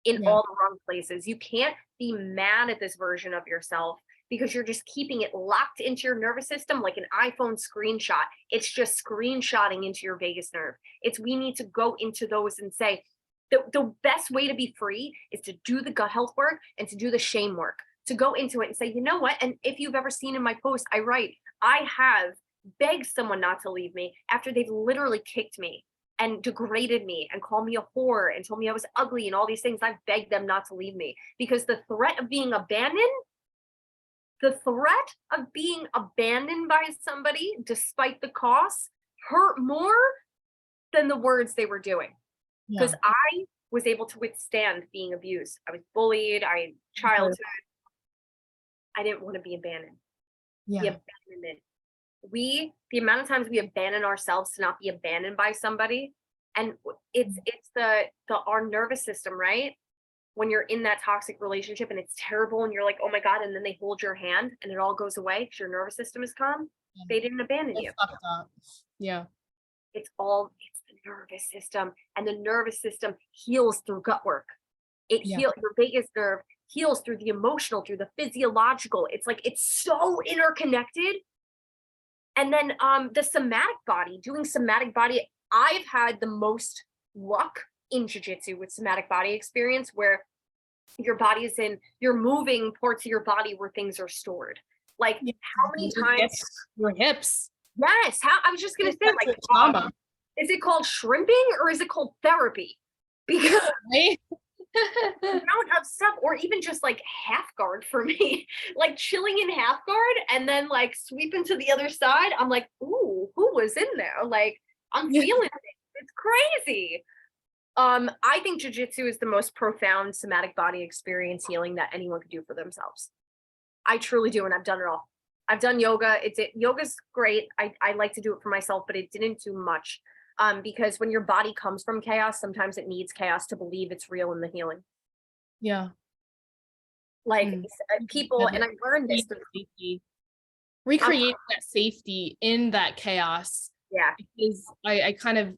in Yeah. all the wrong places. You can't be mad at this version of yourself because you're just keeping it locked into your nervous system like an iPhone screenshot. It's just screenshotting into your vagus nerve. It's, we need to go into those and say, the best way to be free is to do the gut health work and to do the shame work, to go into it and say, you know what? And if you've ever seen in my post, I write, I have begged someone not to leave me after they've literally kicked me and degraded me and called me a whore and told me I was ugly and all these things. I've begged them not to leave me because the threat of being abandoned, by somebody, despite the cost, hurt more than the words they were doing. Because Yeah. I was able to withstand being abused. I was bullied. I had Sure. childhood. I didn't want to be abandoned. The Yeah. abandonment. The amount of times we abandon ourselves to not be abandoned by somebody, and it's the our nervous system, right? When you're in that toxic relationship and it's terrible and you're like, oh my God, and then they hold your hand and it all goes away because your nervous system is calm. Yeah. They didn't abandon That's you. fucked up. Yeah. It's the nervous system, and the nervous system heals through gut work. It Yeah. heals, your vagus nerve heals through the emotional, through the physiological. It's like, it's so interconnected. And then the somatic body, doing somatic body, I've had the most luck in jiu-jitsu with somatic body experience, where your body is in, you're moving parts of your body where things are stored. Like, Yeah. how many Your times? hips. Your hips. Yes, how, I was just gonna say, That's like, your trauma, is it called shrimping or is it called therapy? Because right? amount of stuff, or even just like half guard for me, like chilling in half guard and then like sweeping to the other side. I'm like, ooh, who was in there? Like, I'm Yeah. feeling it. It's crazy. I think jujitsu is the most profound somatic body experience healing that anyone could do for themselves. I truly do, and I've done it all. I've done yoga. Yoga's great. I like to do it for myself, but it didn't do much. Because when your body comes from chaos, sometimes it needs chaos to believe it's real in the healing. Yeah. Like, Mm. people, and I learned this Recreate through, that safety. I'm Recreate that safety in that chaos. yeah, Because I kind of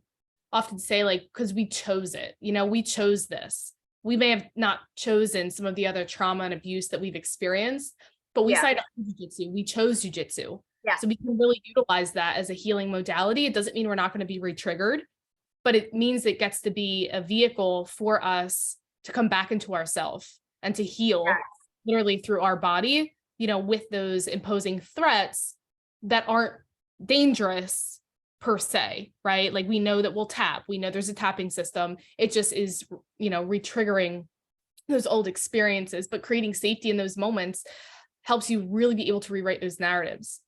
often say, like, because we chose it, you know, we chose this. We may have not chosen some of the other trauma and abuse that we've experienced, but we yeah, signed up for jujitsu. We chose jujitsu. yeah, So we can really utilize that as a healing modality. It doesn't mean we're not going to be re-triggered, but it means it gets to be a vehicle for us to come back into ourselves and to yeah, heal literally through our body, you know, with those imposing threats that aren't dangerous per se, right? Like, we know that we'll tap, we know there's a tapping system. It just is, you know, re-triggering those old experiences, but creating safety in those moments helps you really be able to rewrite those narratives.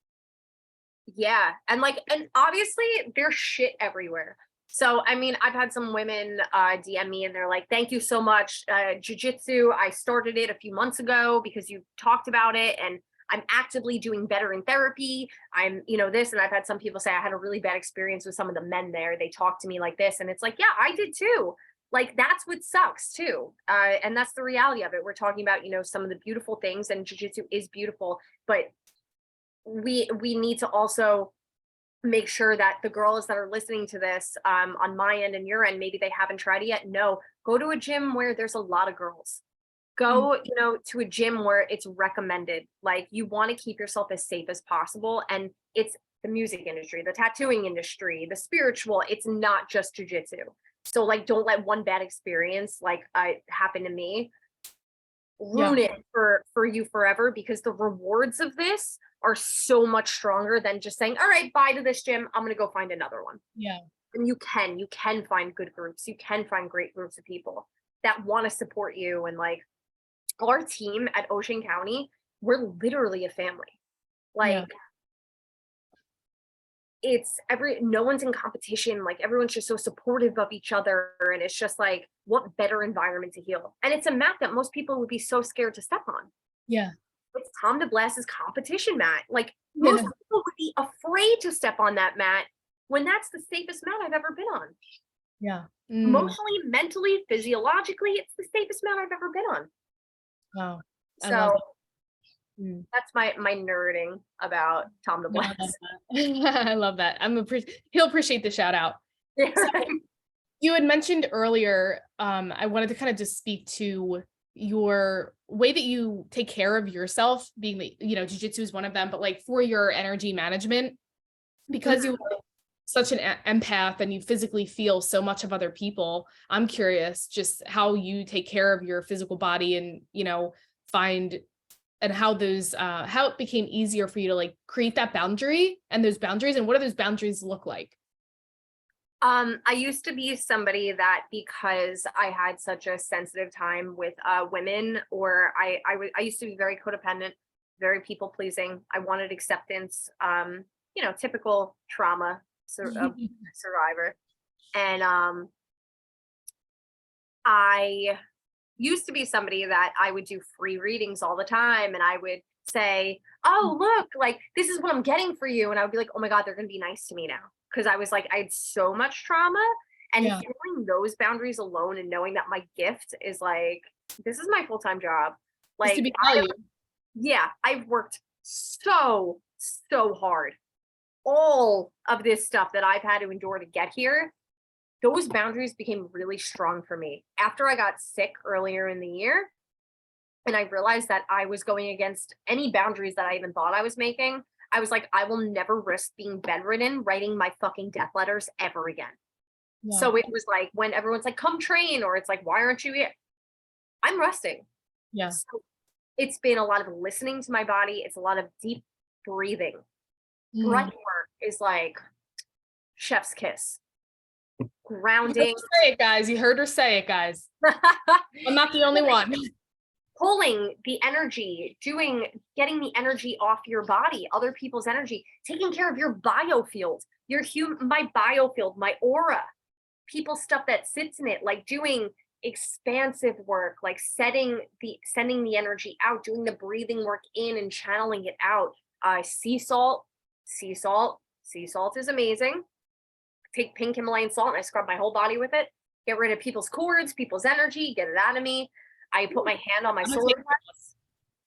yeah. And like, and obviously there's shit everywhere. So, I mean, I've had some women DM me and they're like, thank you so much. Jiu-jitsu, I started it a few months ago because you talked about it and I'm actively doing better in therapy. I'm, this. And I've had some people say I had a really bad experience with some of the men there. They talk to me like this. And it's like, yeah, I did too. Like, that's what sucks too. And that's the reality of it. We're talking about, some of the beautiful things, and jiu-jitsu is beautiful, but we need to also make sure that the girls that are listening to this, on my end and your end, maybe they haven't tried it yet. No, go to a gym where there's a lot of girls. Go, to a gym where it's recommended. Like, you want to keep yourself as safe as possible. And it's the music industry, the tattooing industry, the spiritual. It's not just jujitsu. So like, don't let one bad experience like happen to me ruin it for you forever, because the rewards of this are so much stronger than just saying, all right, bye to this gym, I'm gonna go find another one. Yeah. And you can find good groups, you can find great groups of people that want to support you. And like, our team at Ocean County, we're literally a family. Like, it's no one's in competition. Like, everyone's just so supportive of each other. And it's just like, what better environment to heal? And it's a mat that most people would be so scared to step on. Yeah. It's Tom DeBlass's competition mat. Like, most people would be afraid to step on that mat when that's the safest mat I've ever been on. Yeah. Emotionally, mentally, physiologically, it's the safest mat I've ever been on. Wow. So that's my nerding about Tom DeBlass. I love that. He'll appreciate the shout out. Yeah. So, you had mentioned earlier, I wanted to kind of just speak to your way that you take care of yourself, being that, jujitsu is one of them, but like for your energy management, because you are such an empath and you physically feel so much of other people. I'm curious just how you take care of your physical body and, find and how how it became easier for you to like create that boundary and those boundaries, and what do those boundaries look like? I used to be somebody that, because I had such a sensitive time with women, or I used to be very codependent, very people pleasing. I wanted acceptance, typical trauma survivor. And I used to be somebody that I would do free readings all the time, and I would say, oh, look, like, this is what I'm getting for you. And I would be like, oh my God, they're going to be nice to me now. Because I was like, I had so much trauma, and feeling those boundaries alone and knowing that my gift is like, this is my full-time job. Like, to be I've worked so hard. All of this stuff that I've had to endure to get here, those boundaries became really strong for me after I got sick earlier in the year. And I realized that I was going against any boundaries that I even thought I was making. I was like, I will never risk being bedridden writing my fucking death letters ever again. Yeah. So it was like, when everyone's like, come train, or it's like, why aren't you here? I'm resting. Yeah. So it's been a lot of listening to my body. It's a lot of deep breathing. Breath work is like chef's kiss. Grounding. You say it, guys. You heard her say it, guys. I'm not the only one. Pulling the energy, getting the energy off your body, other people's energy, taking care of your biofield, my biofield, my aura, people's stuff that sits in it, like doing expansive work, like sending the energy out, doing the breathing work in and channeling it out. Sea salt is amazing. Take pink Himalayan salt and I scrub my whole body with it. Get rid of people's cords, people's energy, get it out of me. I put my hand on my solar plexus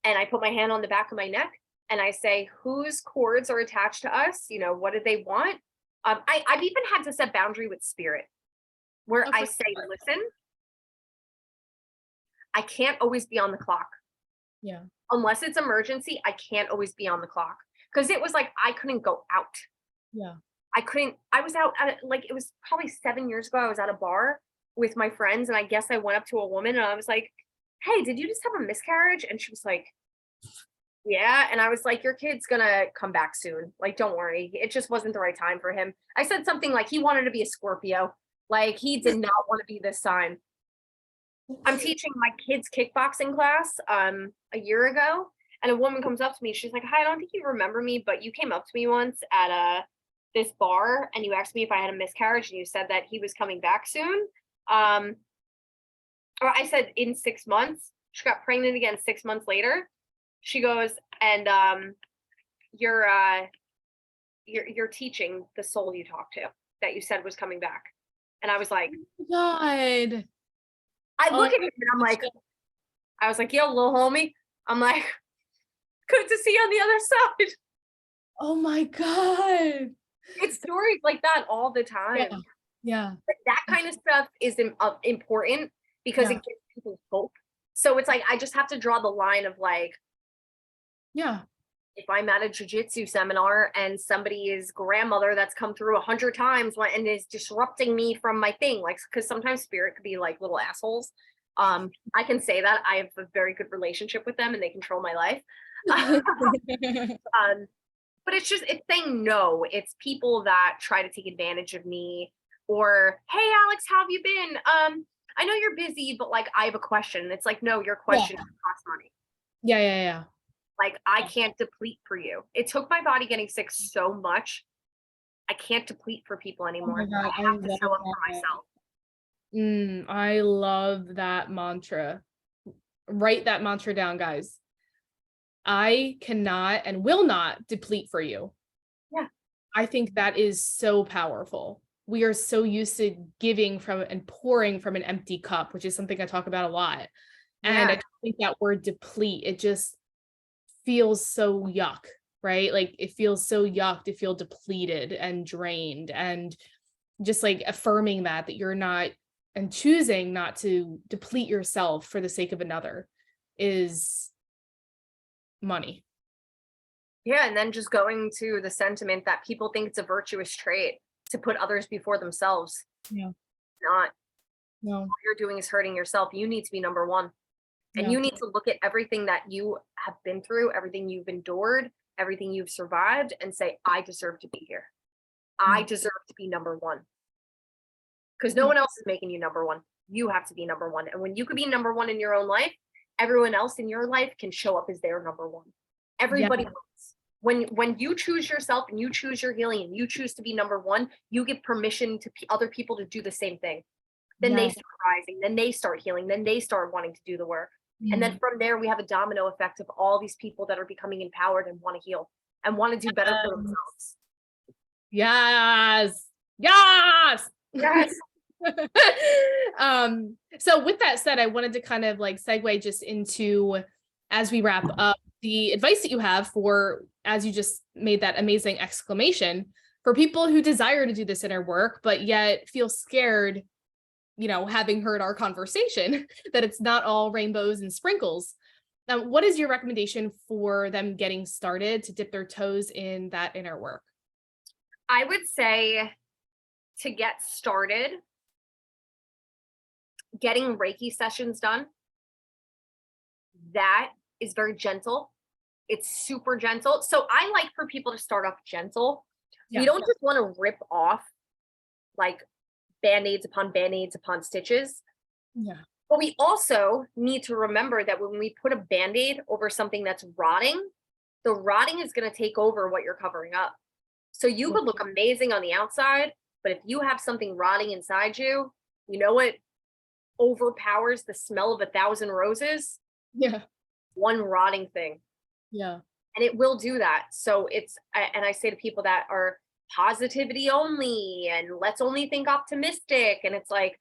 and I put my hand on the back of my neck and I say, whose cords are attached to us? What do they want? I've even had to set boundary with spirit where I say, listen, I can't always be on the clock. Yeah. Unless it's emergency, I can't always be on the clock. Because it was like, I couldn't go out. Yeah. I was out at, like, it was probably 7 years ago. I was at a bar with my friends and I guess I went up to a woman and I was like, hey, did you just have a miscarriage? And she was like, yeah. And I was like, your kid's gonna come back soon. Like, don't worry. It just wasn't the right time for him. I said something like he wanted to be a Scorpio. Like, he did not want to be this sign. I'm teaching my kids kickboxing class a year ago. And a woman comes up to me. She's like, hi, I don't think you remember me, but you came up to me once at this bar and you asked me if I had a miscarriage and you said that he was coming back soon. Um, or I said in 6 months. She got pregnant again 6 months later. She goes, and you're teaching the soul you talked to that you said was coming back. And I was like, God. I look at him and I'm like, I was like, yo, little homie. I'm like, good to see you on the other side. Oh my God. It's stories like that all the time. Yeah. Yeah. But that kind of stuff is important because Yeah. it gives people hope. So it's like, I just have to draw the line of like, Yeah. if I'm at a jujitsu seminar and somebody's grandmother that's come through 100 times and is disrupting me from my thing, like, because sometimes spirit could be like little assholes. I can say that I have a very good relationship with them and they control my life. But it's saying no. It's people that try to take advantage of me, or, hey, Alex, how have you been? I know you're busy, but like, I have a question. And it's like, no, your question costs money. Yeah. Yeah. Yeah. Like, I can't deplete for you. It took my body getting sick so much. I can't deplete for people anymore. Oh my God, I have to show up for myself. I love that mantra. Write that mantra down, guys. I cannot and will not deplete for you. Yeah. I think that is so powerful. We are so used to giving from and pouring from an empty cup, which is something I talk about a lot. And I think that word deplete, it just feels so yuck, right? Like it feels so yuck to feel depleted and drained, and just like affirming that you're not, and choosing not to deplete yourself for the sake of another is money. Yeah. And then just going to the sentiment that people think it's a virtuous trait to put others before themselves. Yeah. Not. No. All you're doing is hurting yourself. You need to be number one. And you need to look at everything that you have been through, everything you've endured, everything you've survived, and say, I deserve to be here. I deserve to be number one. Because no one else is making you number one. You have to be number one. And when you could be number one in your own life, everyone else in your life can show up as their number one. Everybody wins. When you choose yourself and you choose your healing and you choose to be number one, you give permission to other people to do the same thing. Then they start rising, then they start healing, then they start wanting to do the work. And then from there, we have a domino effect of all these people that are becoming empowered and want to heal and want to do better for themselves. Yes. Yes. Yes. So with that said, I wanted to kind of like segue just into, as we wrap up, the advice that you have for, as you just made that amazing exclamation, for people who desire to do this inner work, but yet feel scared, you know, having heard our conversation, that it's not all rainbows and sprinkles. What is your recommendation for them getting started to dip their toes in that inner work? I would say to get started, getting Reiki sessions done. That is very gentle. It's super gentle. So I like for people to start off gentle. Yeah. We don't just want to rip off like band-aids upon stitches. Yeah. But we also need to remember that when we put a band-aid over something that's rotting, the rotting is going to take over what you're covering up. So you could look amazing on the outside, but if you have something rotting inside you, you know what overpowers the smell of 1,000 roses? Yeah. One rotting thing. Yeah. And it will do that. So and I say to people that are positivity only and let's only think optimistic. And it's like,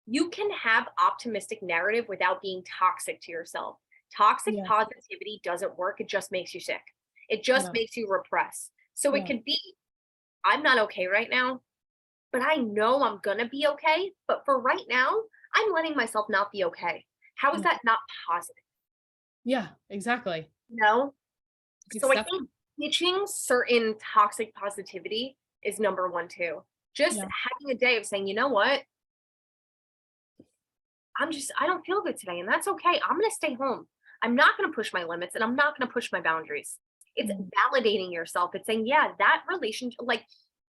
you can have optimistic narrative without being toxic to yourself. Toxic positivity doesn't work. It just makes you sick. It just makes you repress. So it could be, I'm not okay right now, but I know I'm going to be okay. But for right now, I'm letting myself not be okay. How is that not positive? Yeah, exactly. No. So I think teaching certain toxic positivity is number one too. Just having a day of saying, you know what? I don't feel good today, and that's okay. I'm going to stay home. I'm not going to push my limits, and I'm not going to push my boundaries. It's validating yourself. It's saying, yeah, that relationship, like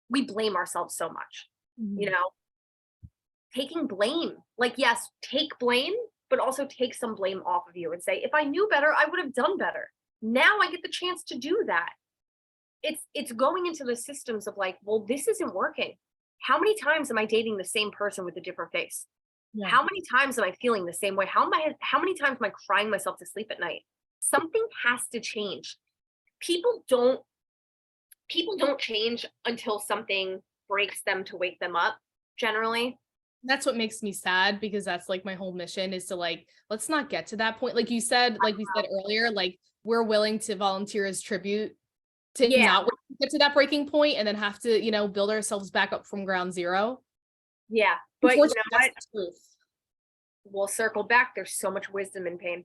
we blame ourselves so much, you know, taking blame, like, yes, take blame, but also take some blame off of you and say, if I knew better, I would have done better. Now I get the chance to do that. it's going into the systems of like, well, this isn't working. How many times am I dating the same person with a different face? Yeah. How many times am I feeling the same way? How many times am I crying myself to sleep at night? Something has to change. People don't people don't change until something breaks them to wake them up, generally. That's what makes me sad, because that's like my whole mission is to like, let's not get to that point. Like you said, like we said earlier, like we're willing to volunteer as tribute to Yeah, not get to that breaking point and then have to, build ourselves back up from ground zero. yeah. But you Unfortunately, know that's what? the truth. We'll circle back. There's so much wisdom in pain.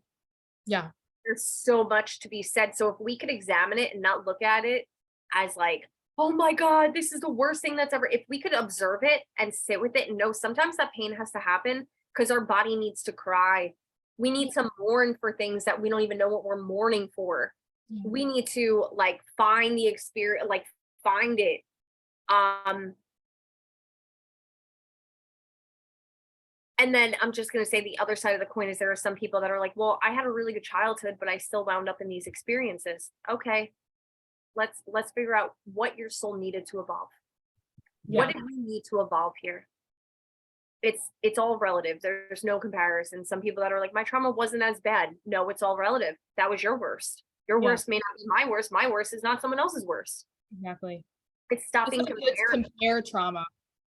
Yeah. There's so much to be said. So if we could examine it and not look at it as like, oh my God, this is the worst thing that's ever, if we could observe it and sit with it and know sometimes that pain has to happen because our body needs to cry. We need to mourn for things that we don't even know what we're mourning for. We need to like find the experience, like find it. And then I'm just going to say the other side of the coin is there are some people that are like, well, I had a really good childhood, but I still wound up in these experiences. Okay, let's figure out what your soul needed to evolve. Yeah. What did you need to evolve here? It's all relative. There's no comparison. Some people that are like, my trauma wasn't as bad. No, it's all relative. That was your worst. Your Yeah. worst may not be my worst. My worst is not someone else's worst. Exactly. It's stopping It's like, let's compare trauma.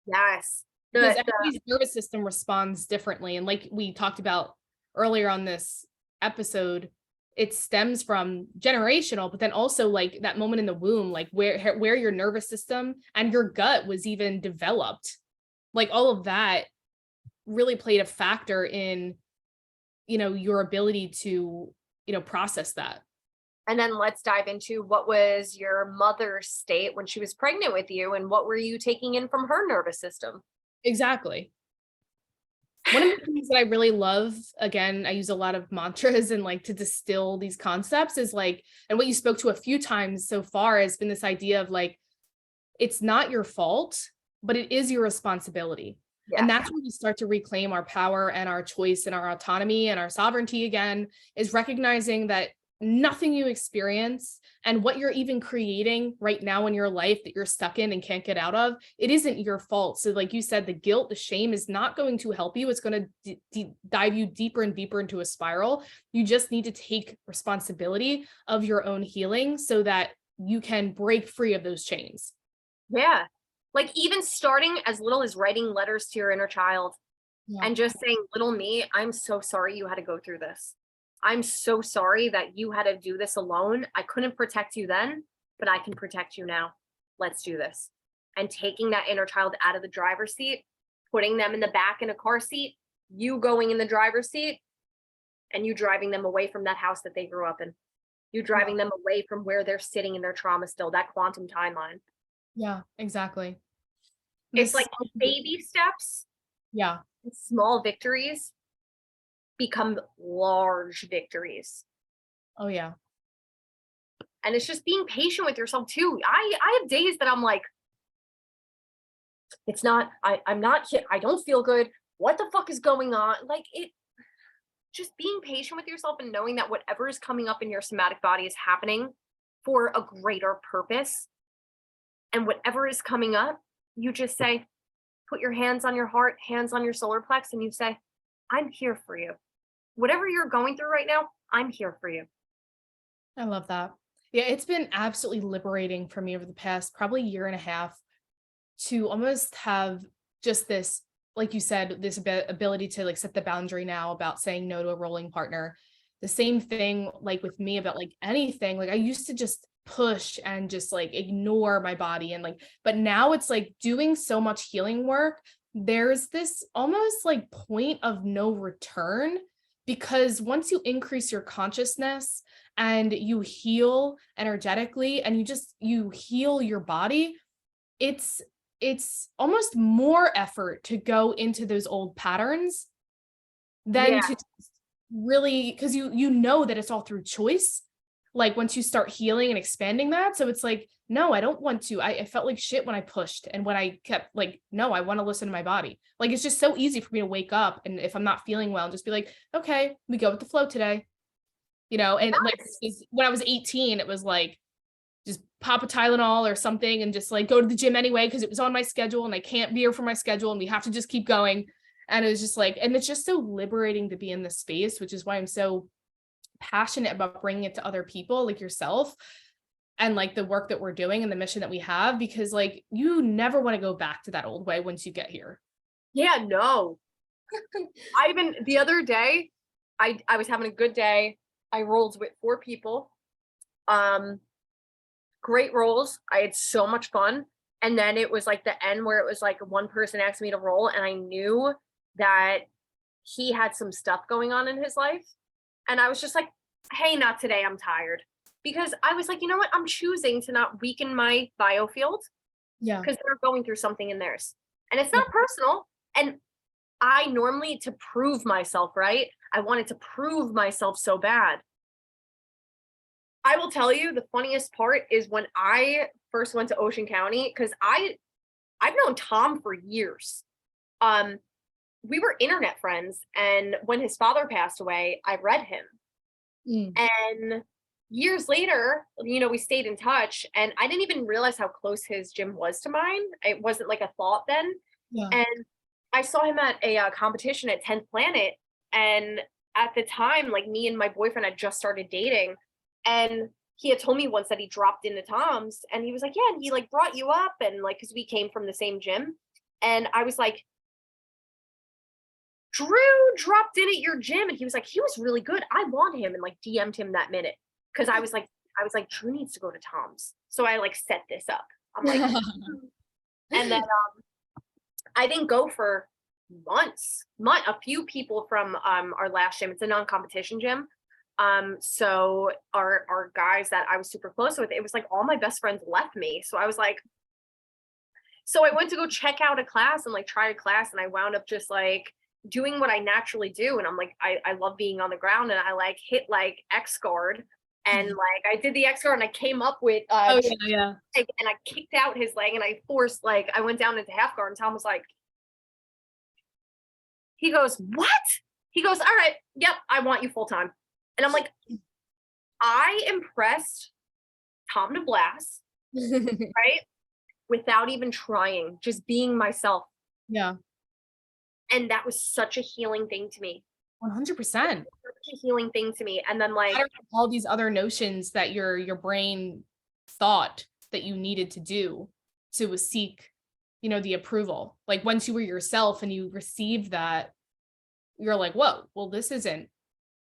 Yes. Because everybody's nervous system responds differently. And like we talked about earlier on this episode, it stems from generational, but then also like that moment in the womb, like where your nervous system and your gut was even developed. Like all of that really played a factor in, your ability to, process that. And then let's dive into what was your mother's state when she was pregnant with you and what were you taking in from her nervous system? Exactly. One of the things that I really love, again, I use a lot of mantras and like to distill these concepts is like, and what you spoke to a few times so far has been this idea of like, it's not your fault, but it is your responsibility. Yeah. And that's when we start to reclaim our power and our choice and our autonomy and our sovereignty again, is recognizing that nothing you experience and what you're even creating right now in your life that you're stuck in and can't get out of, it isn't your fault. So like you said, the guilt, the shame is not going to help you. It's going to dive you deeper and deeper into a spiral. You just need to take responsibility of your own healing so that you can break free of those chains. Yeah. Like even starting as little as writing letters to your inner child and just saying, little me, I'm so sorry you had to go through this. I'm so sorry that you had to do this alone. I couldn't protect you then, but I can protect you now. Let's do this. And taking that inner child out of the driver's seat, putting them in the back in a car seat, you going in the driver's seat, and you driving them away from that house that they grew up in. You driving them away from where they're sitting in their trauma still, that quantum timeline. Yeah, exactly. It's like baby steps. Yeah. Small victories become large victories. Oh yeah. And it's just being patient with yourself too. I have days that I'm like, it's not, I'm not, I don't feel good. What the fuck is going on? Like just being patient with yourself and knowing that whatever is coming up in your somatic body is happening for a greater purpose. And whatever is coming up, you just say, put your hands on your heart, hands on your solar plex, and you say, I'm here for you. Whatever you're going through right now, I'm here for you. I love that. Yeah, it's been absolutely liberating for me over the past probably year and a half to almost have just this, like you said, this ability to like set the boundary now about saying no to a rolling partner. The same thing like with me about like anything, like I used to just push and just like ignore my body and like, but now it's like doing so much healing work. There's this almost like point of no return, because once you increase your consciousness and you heal energetically and you heal your body, it's almost more effort to go into those old patterns than to really, because you know that it's all through choice. Like once you start healing and expanding that. So it's like, no, I don't want to. I felt like shit when I pushed and when I kept like, no, I want to listen to my body. Like, it's just so easy for me to wake up. And if I'm not feeling well, just be like, okay, we go with the flow today, and like when I was 18, it was like, just pop a Tylenol or something and just like go to the gym anyway because it was on my schedule and I can't veer from my schedule and we have to just keep going. And it was just like, and it's just so liberating to be in this space, which is why I'm so passionate about bringing it to other people like yourself and like the work that we're doing and the mission that we have, because like you never want to go back to that old way once you get here. Yeah, no. I even the other day, I was having a good day. I rolled with 4 people. Great rolls. I had so much fun. And then it was like the end where it was like one person asked me to roll, and I knew that he had some stuff going on in his life. And I was just like, hey, not today. I'm tired. Because I was like, you know what? I'm choosing to not weaken my biofield Yeah. because they're going through something in theirs. And it's not personal. And I normally, to prove myself, right? I wanted to prove myself so bad. I will tell you the funniest part is when I first went to Ocean County, because I've known Tom for years. We were internet friends, and when his father passed away, I read him. And years later, you know, we stayed in touch, and I didn't even realize how close his gym was to mine. It wasn't like a thought then. Yeah. And I saw him at a competition at 10th Planet, and at the time, like me and my boyfriend had just started dating, and he had told me once that he dropped into Tom's, and he was like, yeah, and he like brought you up, and like, because we came from the same gym. And I was like, Drew dropped in at your gym, and he was like, he was really good. I want him, and like DM'd him that minute. Cause I was like, Drew needs to go to Tom's. So I like set this up. I'm like, and then I didn't go for months. A few people from our last gym, it's a non-competition gym. So our guys that I was super close with, it was like all my best friends left me. So I was like, so I went to go check out a class and like try a class, and I wound up just like doing what I naturally do. And I'm like, I love being on the ground, and I like hit like X guard, and like I did the X guard, and I came up with Yeah. and I kicked out his leg, and I forced, like I went down into half guard, and Tom was like, he goes, what? He goes, all right, yep, I want you full time. And I'm like, I impressed Tom DeBlass, right? Without even trying, just being myself. Yeah. And that was such a healing thing to me. 100%. Such a healing thing to me. And then like all these other notions that your brain thought that you needed to do to seek, you know, the approval. Like once you were yourself and you received that, you're like, whoa, well, this isn't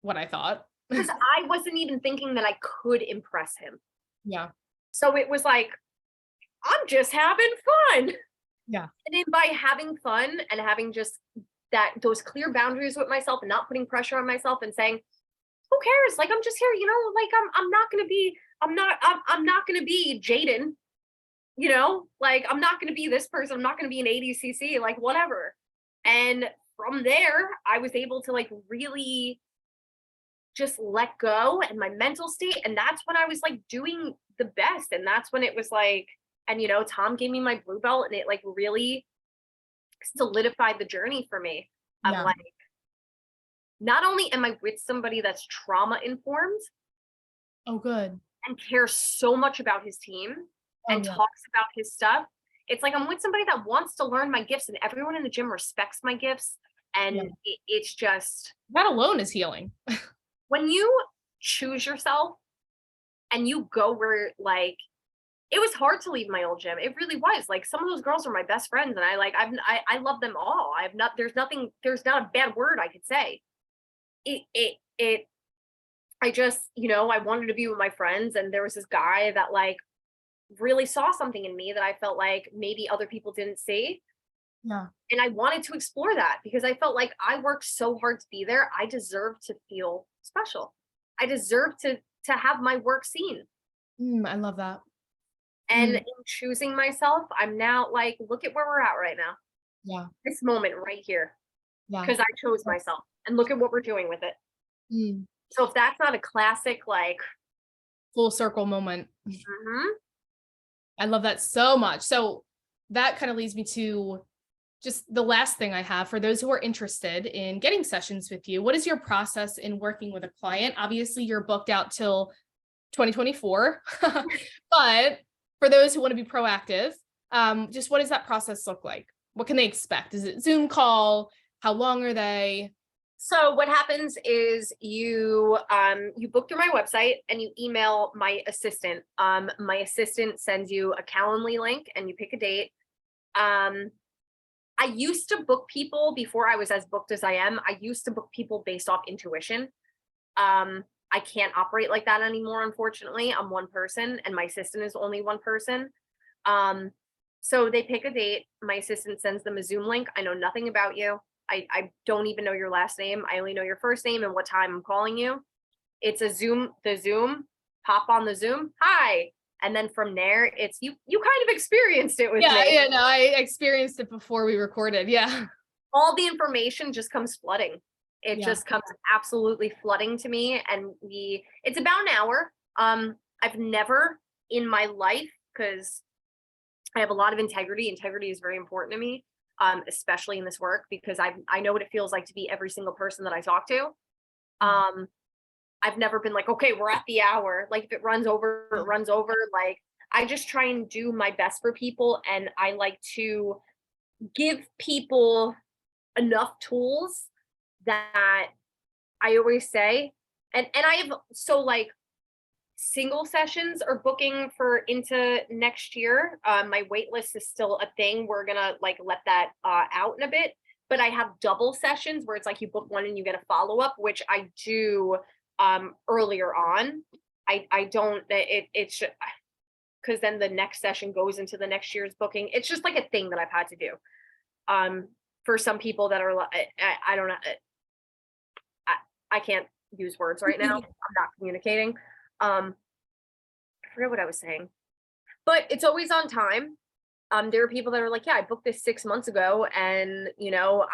what I thought. Because I wasn't even thinking that I could impress him. Yeah. So it was like, I'm just having fun. Yeah. And then by having fun and having just those clear boundaries with myself and not putting pressure on myself and saying, who cares? Like, I'm just here, you know, like I'm not going to be Jaden, you know, like I'm not going to be this person. I'm not going to be an ADCC, like whatever. And from there, I was able to like really just let go and my mental state. And that's when I was like doing the best. And that's when it was like, and you know, Tom gave me my blue belt, and it like really solidified the journey for me. I'm like, not only am I with somebody that's trauma informed. Oh, good. And cares so much about his team and talks about his stuff. It's like I'm with somebody that wants to learn my gifts, and everyone in the gym respects my gifts. And it's just, that alone is healing. When you choose yourself and you go where, like, it was hard to leave my old gym. It really was. Like, some of those girls are my best friends, and I love them all. There's not a bad word I could say. I just, you know, I wanted to be with my friends, and there was this guy that like really saw something in me that I felt like maybe other people didn't see. Yeah. And I wanted to explore that because I felt like I worked so hard to be there. I deserve to feel special. I deserve to have my work seen. I love that. And in choosing myself, I'm now like, look at where we're at right now. Yeah. This moment right here. Yeah. Because I chose myself, and look at what we're doing with it. So if that's not a classic, like full circle moment. I love that so much. So that kind of leads me to just the last thing I have for those who are interested in getting sessions with you. What is your process in working with a client? Obviously, you're booked out till 2024. But for those who want to be proactive, just what does that process look like? What can they expect? Is it Zoom call? How long are they? So what happens is you book through my website and you email my assistant. My assistant sends you a Calendly link and you pick a date. I used to book people before I was as booked as I am. I used to book people based off intuition. I can't operate like that anymore, unfortunately. I'm one person and my assistant is only one person. So they pick a date. My assistant sends them a Zoom link. I know nothing about you. I don't even know your last name. I only know your first name and what time I'm calling you. It's a Zoom, hop on the Zoom. Hi. And then from there, it's you kind of experienced it with me. Yeah, no, I experienced it before we recorded. Yeah. All the information just comes flooding. It just comes absolutely flooding to me. And it's about an hour. I've never in my life, because I have a lot of integrity. Integrity is very important to me, especially in this work, because I know what it feels like to be every single person that I talk to. I've never been like, okay, we're at the hour. Like if it runs over, it runs over. Like I just try and do my best for people. And I like to give people enough tools that I always say, and I have, so like single sessions are booking for into next year. My wait list is still a thing. We're gonna like let that out in a bit, but I have double sessions where it's like you book one and you get a follow-up, which I do earlier on. I don't, it's because then the next session goes into the next year's booking. It's just like a thing that I've had to do. For some people that are like, I don't know, I can't use words right now. I'm not communicating. I forget what I was saying, but it's always on time. There are people that are like, yeah, I booked this 6 months ago and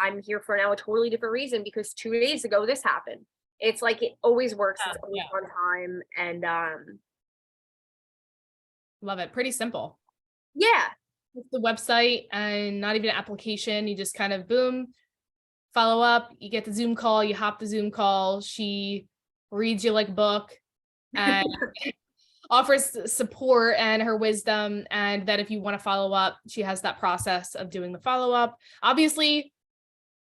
I'm here for now a totally different reason because 2 days ago this happened. It's like it always works. It's always on time. And love it. Pretty simple. Yeah. It's the website and not even an application. You just kind of boom, follow up, you get the Zoom call, you hop the Zoom call, she reads you like a book and offers support and her wisdom. And that if you want to follow up, she has that process of doing the follow-up. Obviously,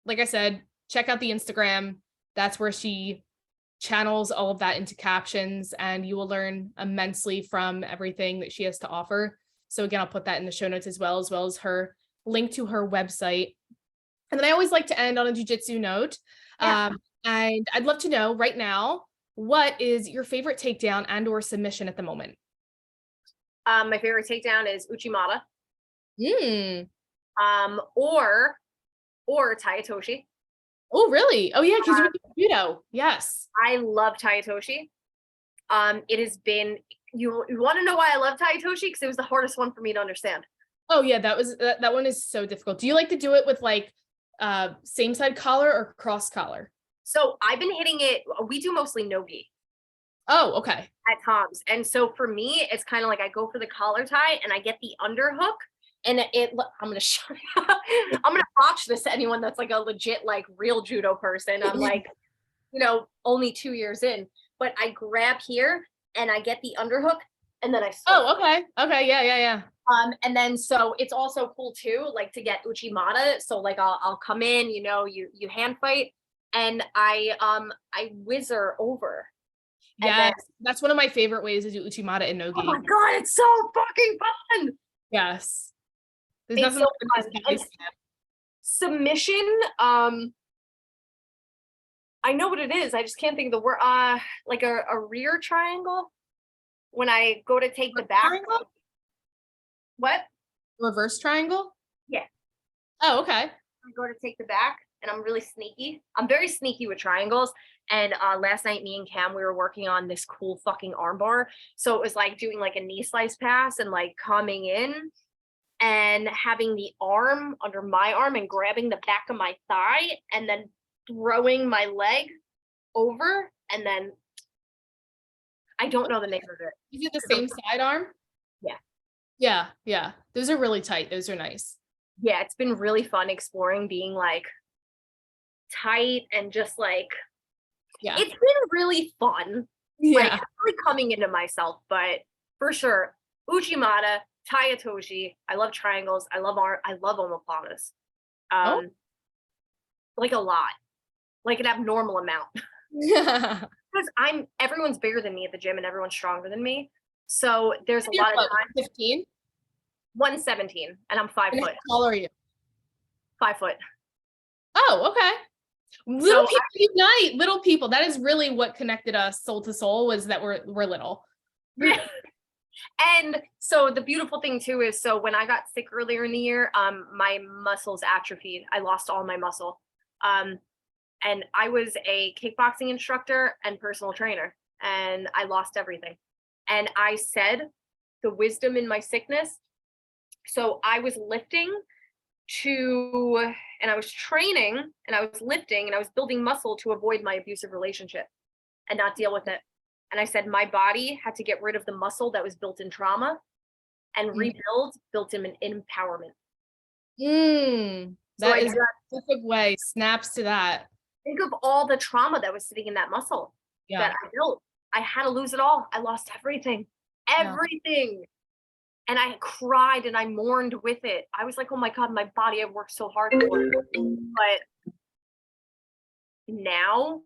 like I said, check out the Instagram. That's where she channels all of that into captions and you will learn immensely from everything that she has to offer. So again, I'll put that in the show notes as well as her link to her website. And then I always like to end on a jiu-jitsu note. And I'd love to know right now, what is your favorite takedown and or submission at the moment? My favorite takedown is Uchimata. Or Tayatoshi. Oh, really? Oh, yeah, because you're judo. Yes. I love Tayatoshi. It has been, you want to know why I love Tayatoshi? Because it was the hardest one for me to understand. Oh, yeah, that one is so difficult. Do you like to do it with like same side collar or cross collar? So I've been hitting it, we do mostly no-gi. Oh, okay. At Tom's. And so for me, it's kind of like I go for the collar tie and I get the underhook. And I'm gonna botch this to anyone that's like a legit, like real judo person. I'm like, only 2 years in, but I grab here and I get the underhook and then I start. Oh, okay. Okay. Yeah. And then, so it's also cool too, like to get Uchimata. So like, I'll come in, you hand fight and I whizzer over. Yes. That's one of my favorite ways to do Uchimata in no-gi. Oh my God, it's so fucking fun. Yes. There's It's nothing so fun. Submission, I know what it is. I just can't think of the word. Like a rear triangle. When I go to take the back. Triangle? What? Reverse triangle? Yeah. Oh, okay. I go to take the back and I'm really sneaky. I'm very sneaky with triangles. And last night, me and Cam, we were working on this cool fucking armbar. So it was like doing like a knee slice pass and like coming in and having the arm under my arm and grabbing the back of my thigh and then throwing my leg over. And then I don't know the name of it. Is it the same sidearm? Yeah. Yeah. Those are really tight. Those are nice. Yeah. It's been really fun exploring being like tight and just like, it's been really fun. like Yeah. really coming into myself. But for sure, Uchimata, Tayatoshi. I love triangles. I love art. I love omoplatas. Oh. Like a lot, like an abnormal amount. Yeah. Because everyone's bigger than me at the gym and everyone's stronger than me. So there's a lot of time. 15. 117 and I'm 5 And how foot. tall are you? 5 foot. Oh, okay. Little So people unite. Little people. That is really what connected us soul to soul, was that we're little. and so the beautiful thing too is, so when I got sick earlier in the year, my muscles atrophied. I lost all my muscle. And I was a kickboxing instructor and personal trainer, and I lost everything. And I said the wisdom in my sickness. So I was lifting and I was training and I was lifting and I was building muscle to avoid my abusive relationship and not deal with it. And I said my body had to get rid of the muscle that was built in trauma and rebuild built in empowerment. That is a perfect way. Snaps to that. Think of all the trauma that was sitting in that muscle that I built. I had to lose it all. I lost everything. And I cried and I mourned with it. I was like, oh my God, my body, I've worked so hard for it. But now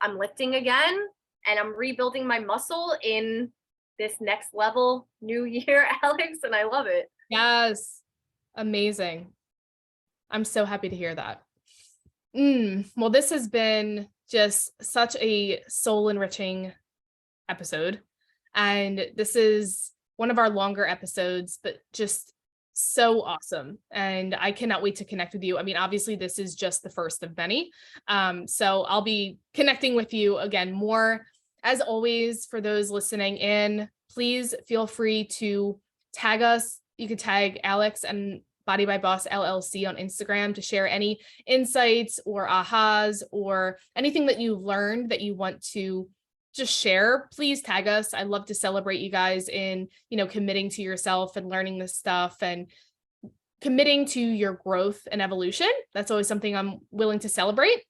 I'm lifting again and I'm rebuilding my muscle in this next level new year, Alex, and I love it. Yes. Amazing. I'm so happy to hear that. Well, this has been just such a soul enriching episode. And this is one of our longer episodes, but just so awesome. And I cannot wait to connect with you. I mean, obviously this is just the first of many. So I'll be connecting with you again more. As always, for those listening in, please feel free to tag us. You could tag Alex and Body by Boss LLC on Instagram to share any insights or ahas or anything that you've learned that you want to just share. Please tag us. I love to celebrate you guys in, committing to yourself and learning this stuff and committing to your growth and evolution. That's always something I'm willing to celebrate.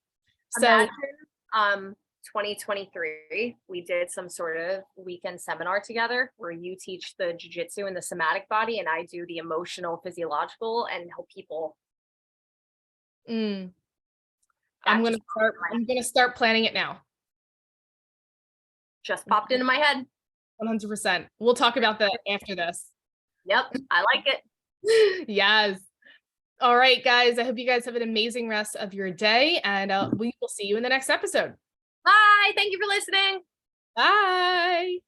Imagine, 2023, we did some sort of weekend seminar together where you teach the jiu-jitsu and the somatic body and I do the emotional, physiological, and help people. I'm gonna start planning it now. Just popped into my head. 100%. We'll talk about that after this. Yep, I like it. Yes. All right, guys. I hope you guys have an amazing rest of your day, and we will see you in the next episode. Bye. Thank you for listening. Bye.